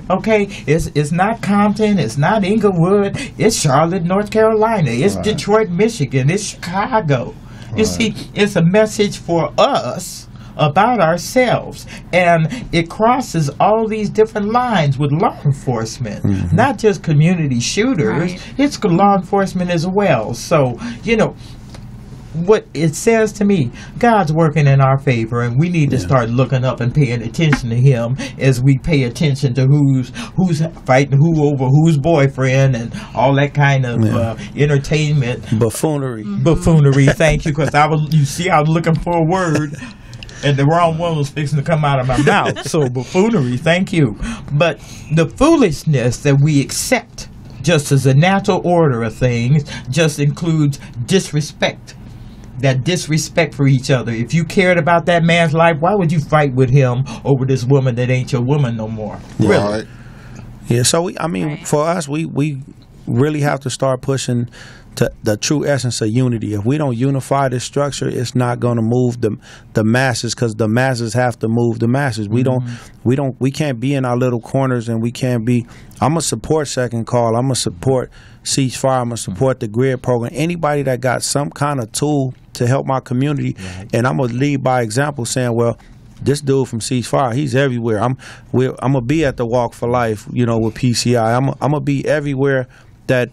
Okay? It's not Compton, it's not Inglewood, it's Charlotte, North Carolina, it's Detroit, Michigan, it's Chicago. You see, it's a message for us about ourselves, and it crosses all these different lines with law enforcement, not just community shooters, it's law enforcement as well. So, you know, what it says to me, God's working in our favor, and we need to start looking up and paying attention to Him as we pay attention to who's fighting who over whose boyfriend and all that kind of entertainment buffoonery. Thank you, because I was looking for a word, and the wrong one was fixing to come out of my mouth. So buffoonery, thank you. But the foolishness that we accept just as a natural order of things just includes disrespect. That disrespect for each other. If you cared about that man's life, why would you fight with him over this woman that ain't your woman no more? Really? Yeah, so for us, we really have to start pushing to the true essence of unity. If we don't unify this structure, it's not going to move the masses, because the masses have to move the masses. We can't be in our little corners, and we can't be. I'm gonna support Second Call. I'm gonna support Ceasefire. I'm gonna support the Grid program. Anybody that got some kind of tool to help my community, and I'm gonna lead by example, saying, well, this dude from Ceasefire, he's everywhere. I'm gonna be at the Walk for Life, with PCI. I'm gonna be everywhere that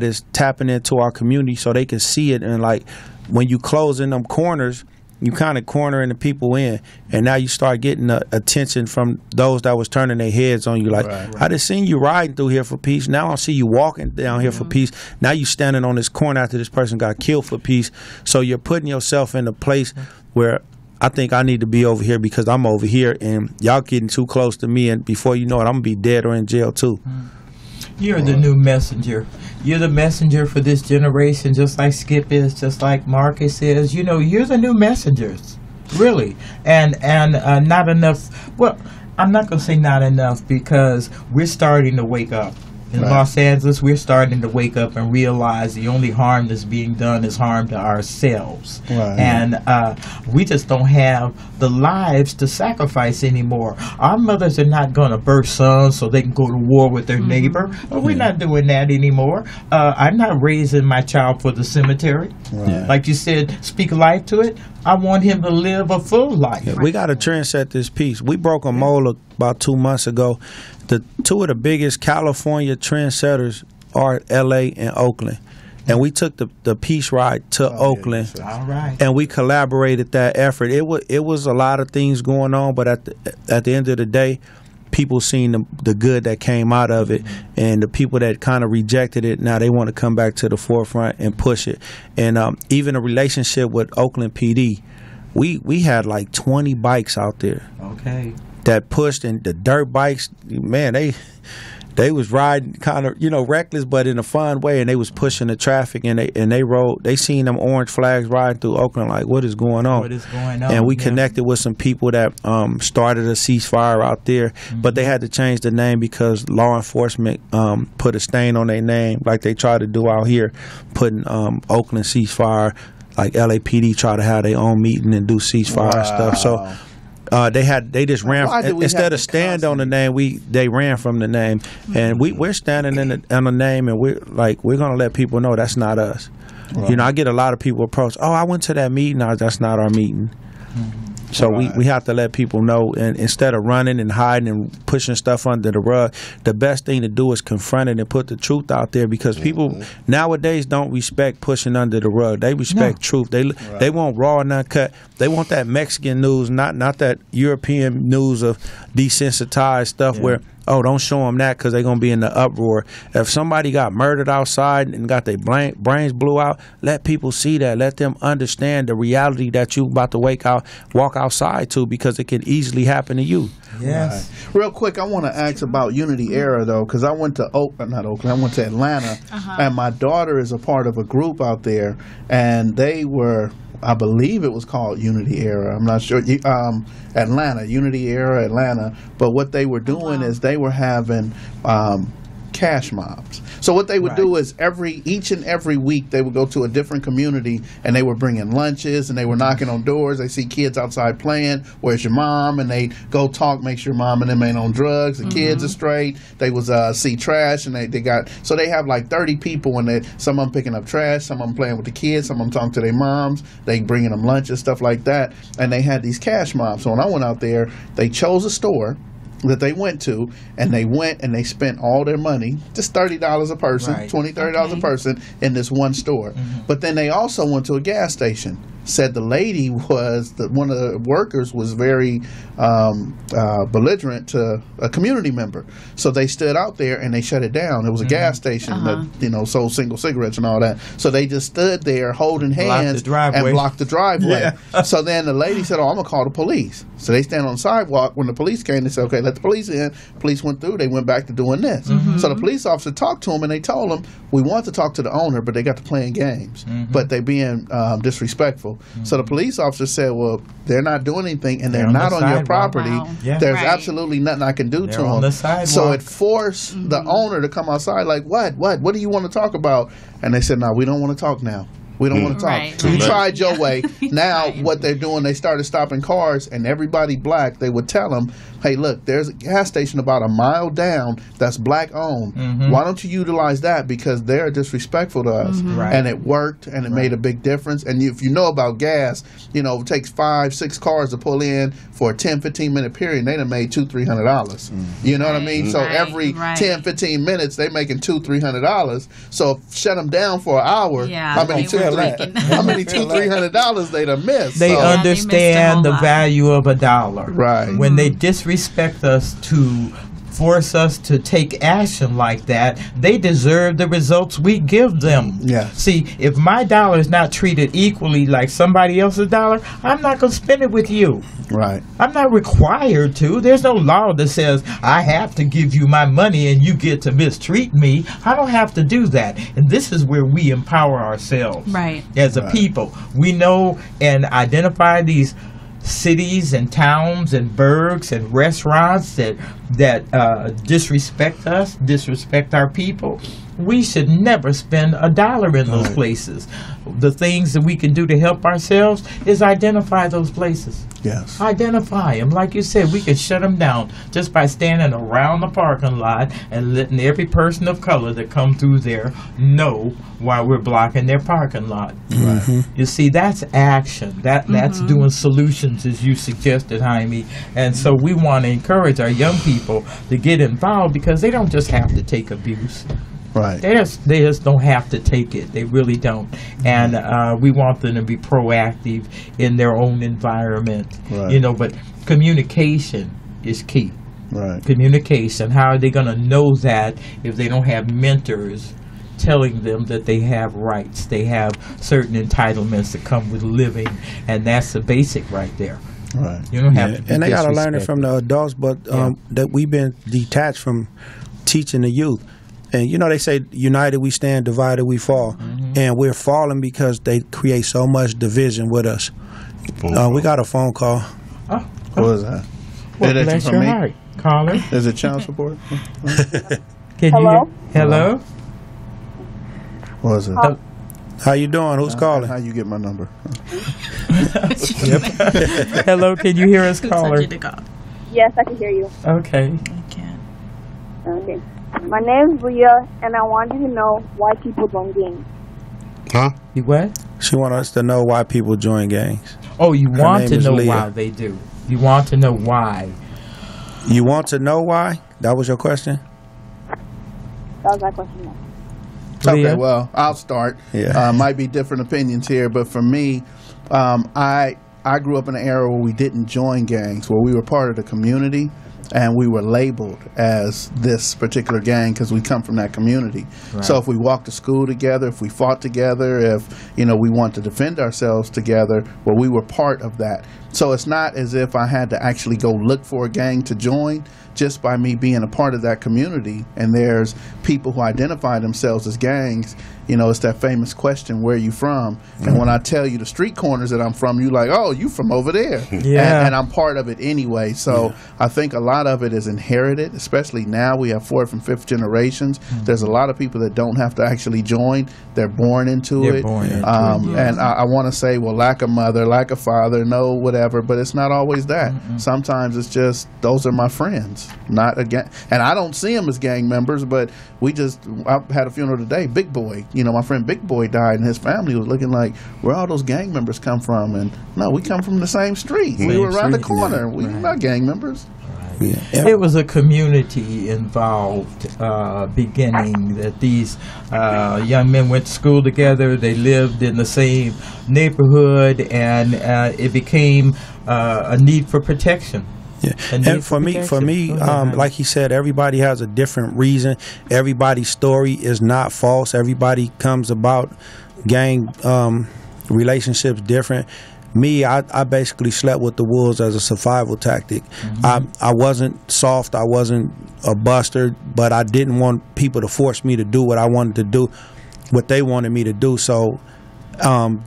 is tapping into our community so they can see it. And like when you close in them corners, you kind of cornering the people in, and now you start getting the attention from those that was turning their heads on you. Like, I just seen you riding through here for peace. Now I see you walking down here for peace. Now you standing on this corner after this person got killed for peace. So you're putting yourself in a place where I think I need to be over here because I'm over here, and y'all getting too close to me, and before you know it, I'm gonna be dead or in jail too. You're the new messenger. You're the messenger for this generation, just like Skipp is, just like Marcus is. You're the new messengers, really. And not enough. Well, I'm not going to say not enough, because we're starting to wake up. In Los Angeles, we're starting to wake up and realize the only harm that's being done is harm to ourselves. And we just don't have the lives to sacrifice anymore. Our mothers are not going to birth sons so they can go to war with their neighbor. We're not doing that anymore. I'm not raising my child for the cemetery. Like you said, speak life to it. I want him to live a full life. We got to trendset this piece. We broke a mold about 2 months ago. The two of the biggest California trendsetters are L.A. and Oakland. And we took the peace ride to Oakland. And we collaborated that effort. It was a lot of things going on, but at the end of the day, people seen the good that came out of it, and the people that kind of rejected it, now they want to come back to the forefront and push it. And even a relationship with Oakland PD, we had like 20 bikes out there. That pushed, and the dirt bikes, man, they was riding kind of reckless, but in a fun way, and they was pushing the traffic, and they seen them orange flags riding through Oakland, like, what is going on? What is going on? And we connected with some people that started a ceasefire out there, but they had to change the name because law enforcement put a stain on their name, like they tried to do out here, putting Oakland ceasefire, like LAPD try to have their own meeting and do ceasefire and stuff. So they just ran instead of stand on the name. They ran from the name, and we're standing on the name, and we're gonna let people know that's not us. I get a lot of people approach. Oh, I went to that meeting. No, that's not our meeting. So we have to let people know, and instead of running and hiding and pushing stuff under the rug, the best thing to do is confront it and put the truth out there, because people nowadays don't respect pushing under the rug. They respect truth. They want raw and uncut. They want that Mexican news, not that European news of desensitized stuff where, oh, don't show them that because they're going to be in the uproar. If somebody got murdered outside and got their brains blew out, let people see that. Let them understand the reality that you about to walk outside to, because it can easily happen to you. Yes. Right. Real quick, I want to ask about Unity Era, though, because I went to I went to Atlanta, and my daughter is a part of a group out there, and they were, I believe it was called Unity Era. I'm not sure. Atlanta, Unity Era, Atlanta. But what they were doing is they were having cash mobs. So what they would do is each and every week they would go to a different community, and they were bringing lunches, and they were knocking on doors. They see kids outside playing. Where's your mom? And they go talk, make sure mom and them ain't on drugs. The kids are straight. They was see trash, and they have like 30 people, and some of them picking up trash, some of them playing with the kids, some of them talking to their moms. They bringing them lunch and stuff like that. And they had these cash mobs. So when I went out there, they chose a store that they went to, and they spent all their money, just $30 a person, $20-$30 a person, in this one store. But then they also went to a gas station. Said the lady was one of the workers was very belligerent to a community member, so they stood out there and they shut it down. It was a gas station that sold single cigarettes and all that. So they just stood there holding hands and blocked the driveway. So then the lady said, "Oh, I'm gonna call the police." So they stand on the sidewalk. When the police came, they said, "Okay, let the police in." Police went through. They went back to doing this. So the police officer talked to him, and they told him, "We want to talk to the owner, but they got to playing games, but they being disrespectful." So the police officer said, "Well, they're not doing anything, and they're not on your property. There's absolutely nothing I can do to them." So it forced the owner to come outside, like, "What do you want to talk about?" And they said, "No, we don't want to talk now. We don't want to talk. You tried your way." Now what they're doing, they started stopping cars, and everybody black, they would tell them, "Hey, look, there's a gas station about a mile down that's black owned. Why don't you utilize that, because they're disrespectful to us?" And it worked, and it made a big difference. And if you know about gas, it takes 5-6 cars to pull in for a 10-15 minute period. They done made $200-$300. You know what I mean? So every 10-15 minutes, they making $200-$300. So shut them down for an hour. How many $200-$300 they done missed? They understand the value of $1. Right. When they disrespect us to force us to take action like that, they deserve the results we give them. See, if my dollar is not treated equally like somebody else's dollar, I'm not going to spend it with you. Right. I'm not required to. There's no law that says I have to give you my money and you get to mistreat me. I don't have to do that. And this is where we empower ourselves as a people. We know and identify these cities and towns and burgs and restaurants that disrespect us, disrespect our people. We should never spend $1 in those places. The things that we can do to help ourselves is identify those places. Yes. Identify them. Like you said, we can shut them down just by standing around the parking lot and letting every person of color that come through there know why we're blocking their parking lot. You see, that's action. That's doing solutions, as you suggested, Jaime. And so we want to encourage our young people to get involved, because they don't just have to take abuse. Right. They just don't have to take it. They really don't. And we want them to be proactive in their own environment. But communication is key. Right. Communication. How are they going to know that if they don't have mentors telling them that they have rights, they have certain entitlements that come with living, and that's the basic right there. Right. You don't have to. And they got to learn it from the adults, but that we've been detached from teaching the youth. And they say, united we stand, divided we fall. And we're falling because they create so much division with us. We got a phone call. What was that? Well, bless your heart, caller. Is it child support? Hello? Hello? What was it? How you doing? Who's calling? How you get my number? Hello, can you hear us, caller? Yes, I can hear you. Okay. Okay. My name's Leah, and I wanted to know why people don't game. You what? She wants us to know why people join gangs. Oh, you Her want to name is know Leah. why they do. You want to know why. You want to know why? That was your question? That was my question. Okay, Leah? well, I'll start. Yeah. Might be different opinions here, but for me, I grew up in an era where we didn't join gangs, where we were part of the community, and we were labeled as this particular gang because we come from that community. Right. So if we walked to school together, if we fought together, if we want to defend ourselves together, well, we were part of that. So it's not as if I had to actually go look for a gang to join. Just by me being a part of that community, and there's people who identify themselves as gangs, it's that famous question, where are you from? And when I tell you the street corners that I'm from, you like, oh, you from over there. Yeah. And I'm part of it anyway. So I think a lot of it is inherited, especially now we have 4th and 5th generations. There's a lot of people that don't have to actually join. They're born into it. And I want to say, well, lack a mother, lack a father, no, whatever, but it's not always that. Sometimes it's just, those are my friends. Not a gang, and I don't see them as gang members, but I had a funeral today. Big Boy, my friend Big Boy died, and his family was looking like, where all those gang members come from? And no, we come from the same street. We were around the corner. We're not gang members. Yeah. It was a community involved beginning, that these young men went to school together, they lived in the same neighborhood, and it became a need for protection. Yeah, and for me, like he said, everybody has a different reason. Everybody's story is not false. Everybody comes about gang relationships different. Me, I basically slept with the wolves as a survival tactic. I wasn't soft. I wasn't a buster, but I didn't want people to force me to do what I wanted to do, what they wanted me to do. So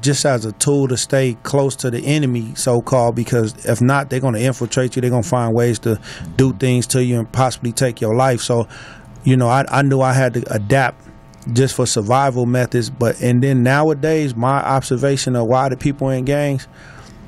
just as a tool to stay close to the enemy, so-called, because if not, they're going to infiltrate you. They're going to find ways to do things to you and possibly take your life. So, I knew I had to adapt just for survival methods. And then nowadays, my observation of why the people in gangs,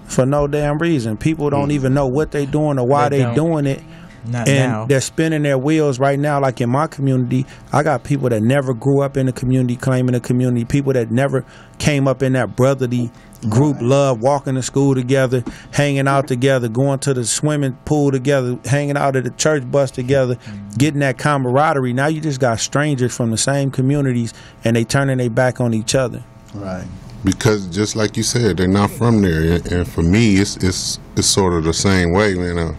for no damn reason. People don't even know what they're doing or why they're doing it. They're spinning their wheels right now. Like in my community, I got people that never grew up in the community, claiming the community, people that never came up in that brotherly group love, walking to school together, hanging out together, going to the swimming pool together, hanging out at the church bus together, getting that camaraderie. Now you just got strangers from the same communities, and they turning their back on each other. Right. Because just like you said, they're not from there. And for me, it's sort of the same way, man.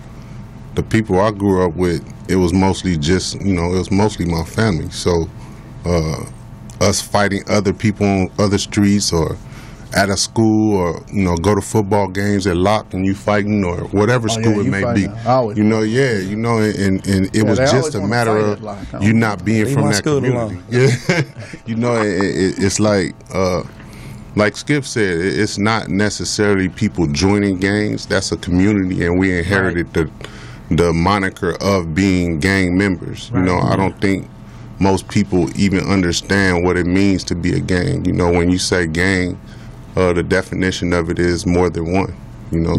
The people I grew up with, it was mostly just, it was mostly my family. So us fighting other people on other streets or at a school or, go to football games at Lock and you fighting or whatever school it may be. And it was just a matter of you not being from that community. It's like Skipp said, it's not necessarily people joining gangs. That's a community, and we inherited the moniker of being gang members. I don't think most people even understand what it means to be a gang. When you say gang, the definition of it is more than one.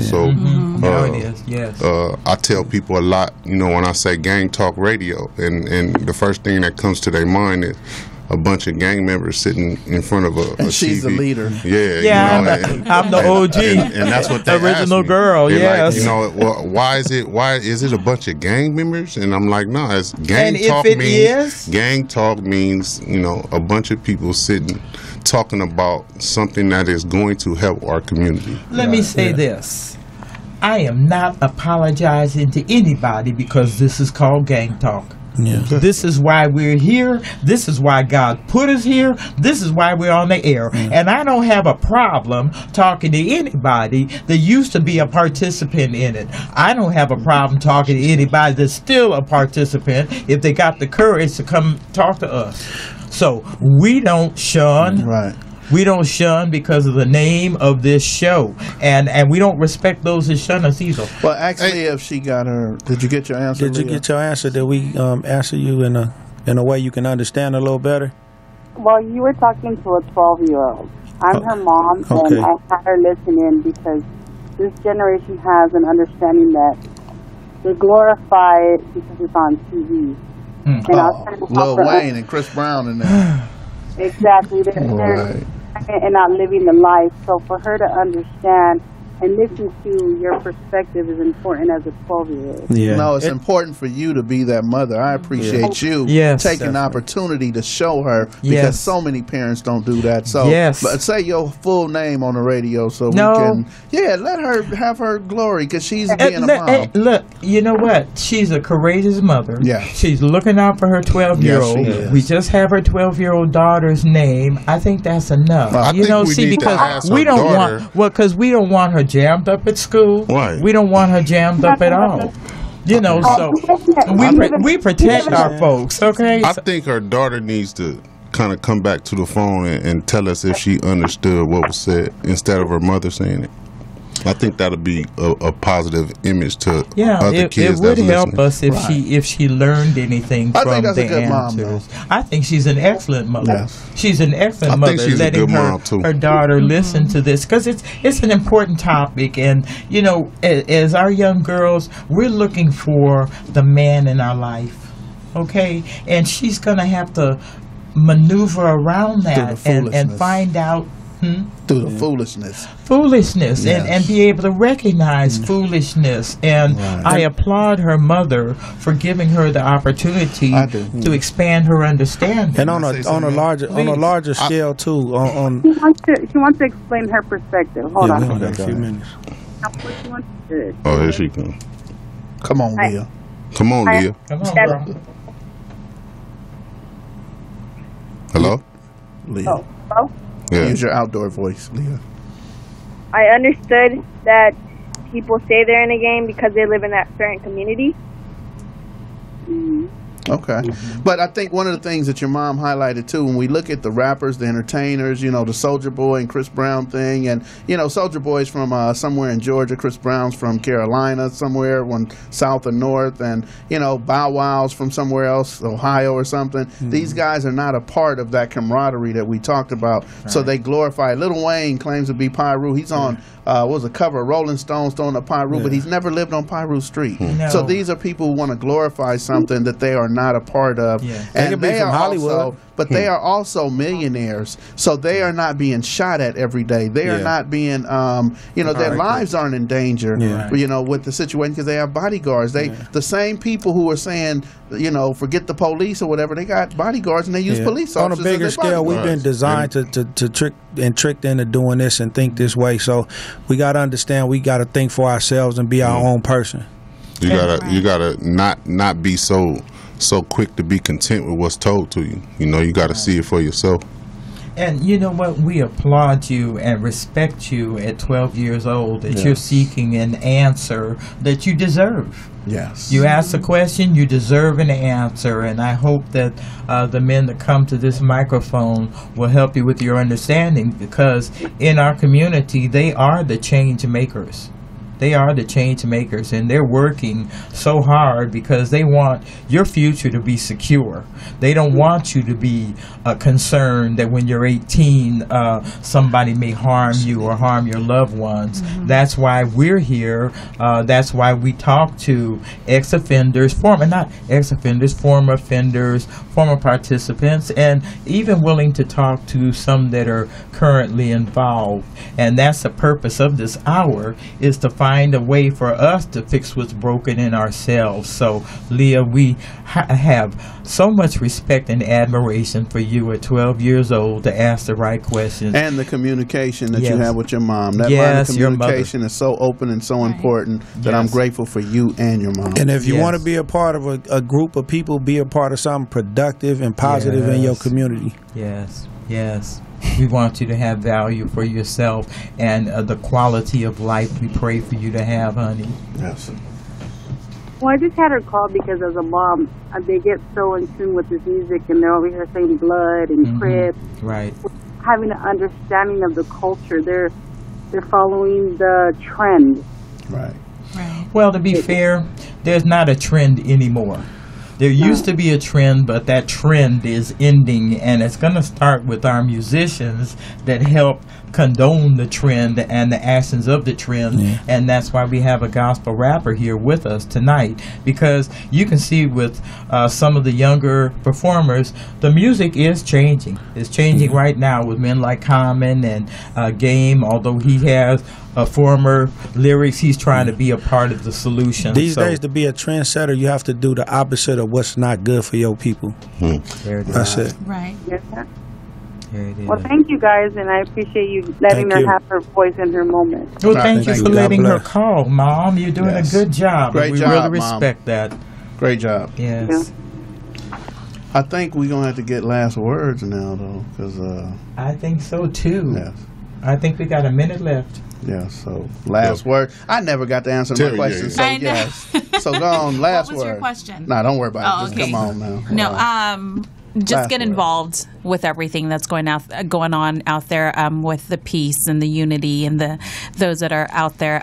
So it is, yes. I tell people a lot, when I say gang talk radio, and the first thing that comes to their mind is a bunch of gang members sitting in front of a and she's TV. the leader. I'm the OG. And that's what they original asked me. girl. They're Yes. like, well, why is it a bunch of gang members? And I'm like, no, it's gang and talk. If it is, gang talk means a bunch of people sitting talking about something that is going to help our community. Let me say this. I am not apologizing to anybody because this is called gang talk. Yeah. This is why we're here. This is why God put us here. This is why we're on the air. And I don't have a problem talking to anybody that used to be a participant in it. I don't have a problem talking to anybody that's still a participant if they got the courage to come talk to us. So we don't shun. Right. We don't shun because of the name of this show, and we don't respect those that shun us either. Well, actually, if she got her, did you get your answer? Did you get your answer? Did we answer you in a way you can understand a little better? Well, you were talking to a 12-year-old. I'm her mom, and I had her listen in because this generation has an understanding that they glorify it because it's on TV. And Lil Wayne and Chris Brown and that. Exactly. and not living the life. So for her to understand and listen to your perspective is important as a 12-year-old. Yeah. No, it's important for you to be that mother. I appreciate you taking the opportunity to show her, because so many parents don't do that. So but say your full name on the radio so we can let her have her glory, because she's being a mom. Look, you know what? She's a courageous mother. Yeah. She's looking out for her 12-year-old. Yes, we just have her 12-year-old daughter's name. I think that's enough. Because we don't want her jammed up at school. Right. We don't want her jammed up at all. You know, so we protect our folks, okay? I think her daughter needs to kind of come back to the phone and tell us if she understood what was said instead of her mother saying it. I think that'll be a positive image to other kids. It would help us if she learned anything from the answers. I think that's a good mom, though. I think she's an excellent mother. Yes. She's an excellent mother, letting her daughter listen to this, because it's an important topic. And you know, as our young girls, we're looking for the man in our life, okay? And she's gonna have to maneuver around that and find out. Through the foolishness, and be able to recognize foolishness. And I applaud her mother for giving her the opportunity to expand her understanding. And on a larger scale too. She wants to explain her perspective. Hold on. A few minutes. Oh, here she comes. Come on, Leah. Come on, Leah. Come on, girl. Hello? Leah. Hello? Yeah. Use your outdoor voice, Leah. I understood that people stay there in a game because they live in that certain community. Okay. But I think one of the things that your mom highlighted too, when we look at the rappers, the entertainers, you know, the Soulja Boy and Chris Brown thing, and you know, Soulja Boy's from somewhere in Georgia, Chris Brown's from Carolina, somewhere one south or north, and you know, Bow Wow's from somewhere else, Ohio or something. These guys are not a part of that camaraderie that we talked about. So they glorify. Lil Wayne claims to be Pyru. He's on what was a cover of Rolling Stones throwing up Pyru, but he's never lived on Pyru Street. So these are people who want to glorify something that they are not a part of. And they are Hollywood. But they are also millionaires, so they are not being shot at every day. They are not being, you know, their lives aren't in danger, you know, with the situation, because they have bodyguards. The same people who are saying, you know, forget the police or whatever, they got bodyguards and they use police officers. On a bigger scale, we've been designed to tricked into doing this and think this way. So we got to understand, we got to think for ourselves and be our own person. You gotta not be so quick to be content with what's told to you. You know, you got to see it for yourself. And you know what? We applaud you and respect you at 12 years old that you're seeking an answer that you deserve. Yes. You ask a question, you deserve an answer, and I hope that the men that come to this microphone will help you with your understanding, because in our community, they are the change makers. They are the change makers, and they're working so hard because they want your future to be secure. They don't want you to be concerned that when you're 18, somebody may harm you or harm your loved ones. That's why we're here. That's why we talk to ex-offenders, former offenders, former participants, and even willing to talk to some that are currently involved. And that's the purpose of this hour, is to find a way for us to fix what's broken in ourselves. So, Leah, we have so much respect and admiration for you at 12 years old to ask the right questions. And the communication that you have with your mom. That line of communication is so open and so important that I'm grateful for you and your mom. And if you want to be a part of a group of people, be a part of something productive and positive in your community. Yes. We want you to have value for yourself and the quality of life we pray for you to have, honey. Yes. Well, I just had her call because as a mom, they get so in tune with this music, and they're over here saying blood and Crips. Right. Having an understanding of the culture, they're following the trend. Right. Well, to be fair, there's not a trend anymore. There used to be a trend, but that trend is ending, and it's going to start with our musicians that help condone the trend and the actions of the trend, and that's why we have a gospel rapper here with us tonight, because you can see with some of the younger performers, the music is changing. It's changing right now with men like Common and Game, although he has former lyrics, he's trying to be a part of the solution. These days, to be a trendsetter, you have to do the opposite of what's not good for your people. That's it. Right. Yes, sir. Well, thank you guys, and I appreciate you letting her have her voice in her moment. Well, thank you for letting her call, Mom. You're doing a good job. Great we job, really respect that. Great job. Yes. I think we're going to have to get last words now, though, because... I think so, too. Yes. I think we got a minute left. Yeah, so last word. I never got to answer my question, so yes. So go on, last word. What was your question? Nah, don't worry about it. Just okay. come on now. No, just get involved with everything that's going on out there, with the peace and the unity and those that are out there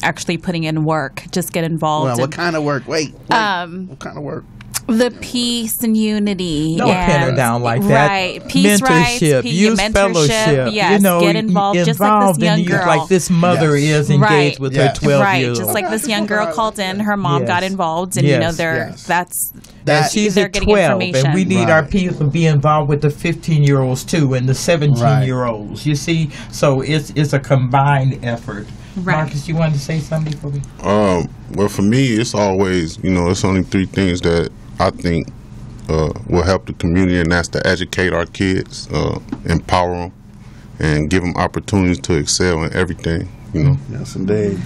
actually putting in work. Just get involved. Well, what kind of work? Wait. What kind of work? The peace and unity. Don't pin her down like that. Right. Peace, mentorship, youth fellowship. Yes, get involved. Just like this young girl. Like this mother is engaged with her 12-year-old. Just like this young girl called in, her mom got involved, and she's they're at getting 12, information. and we need our people to be involved with the 15-year-olds too, and the 17-year-olds. You see, so it's a combined effort. Right. Marcus, you wanted to say something for me? Well, for me, it's always, it's only three things that I think will help the community, and that's to educate our kids, empower them, and give them opportunities to excel in everything. Yes, indeed.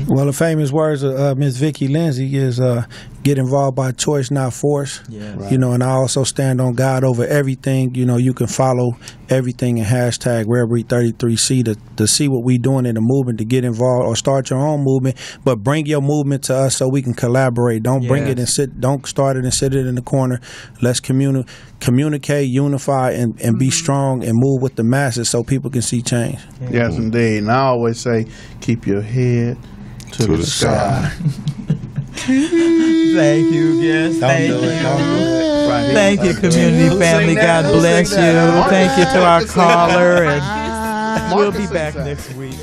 Well, the famous words of Miss Vicki Lindsay is get involved by choice, not force. Yeah. Right. And I also stand on God over everything. You can follow everything in hashtag Rarebreed33C to see what we doing in the movement, to get involved or start your own movement. But bring your movement to us so we can collaborate. Don't bring it and sit. Don't start it and sit it in the corner. Let's communicate, unify, and be strong and move with the masses so people can see change. Yes, indeed. And I always say, keep your head to the sky. Thank you, yes. Thank you. Don't do it. Right. Thank you, community family. God bless you. Thank you to our caller, and we'll be back next week.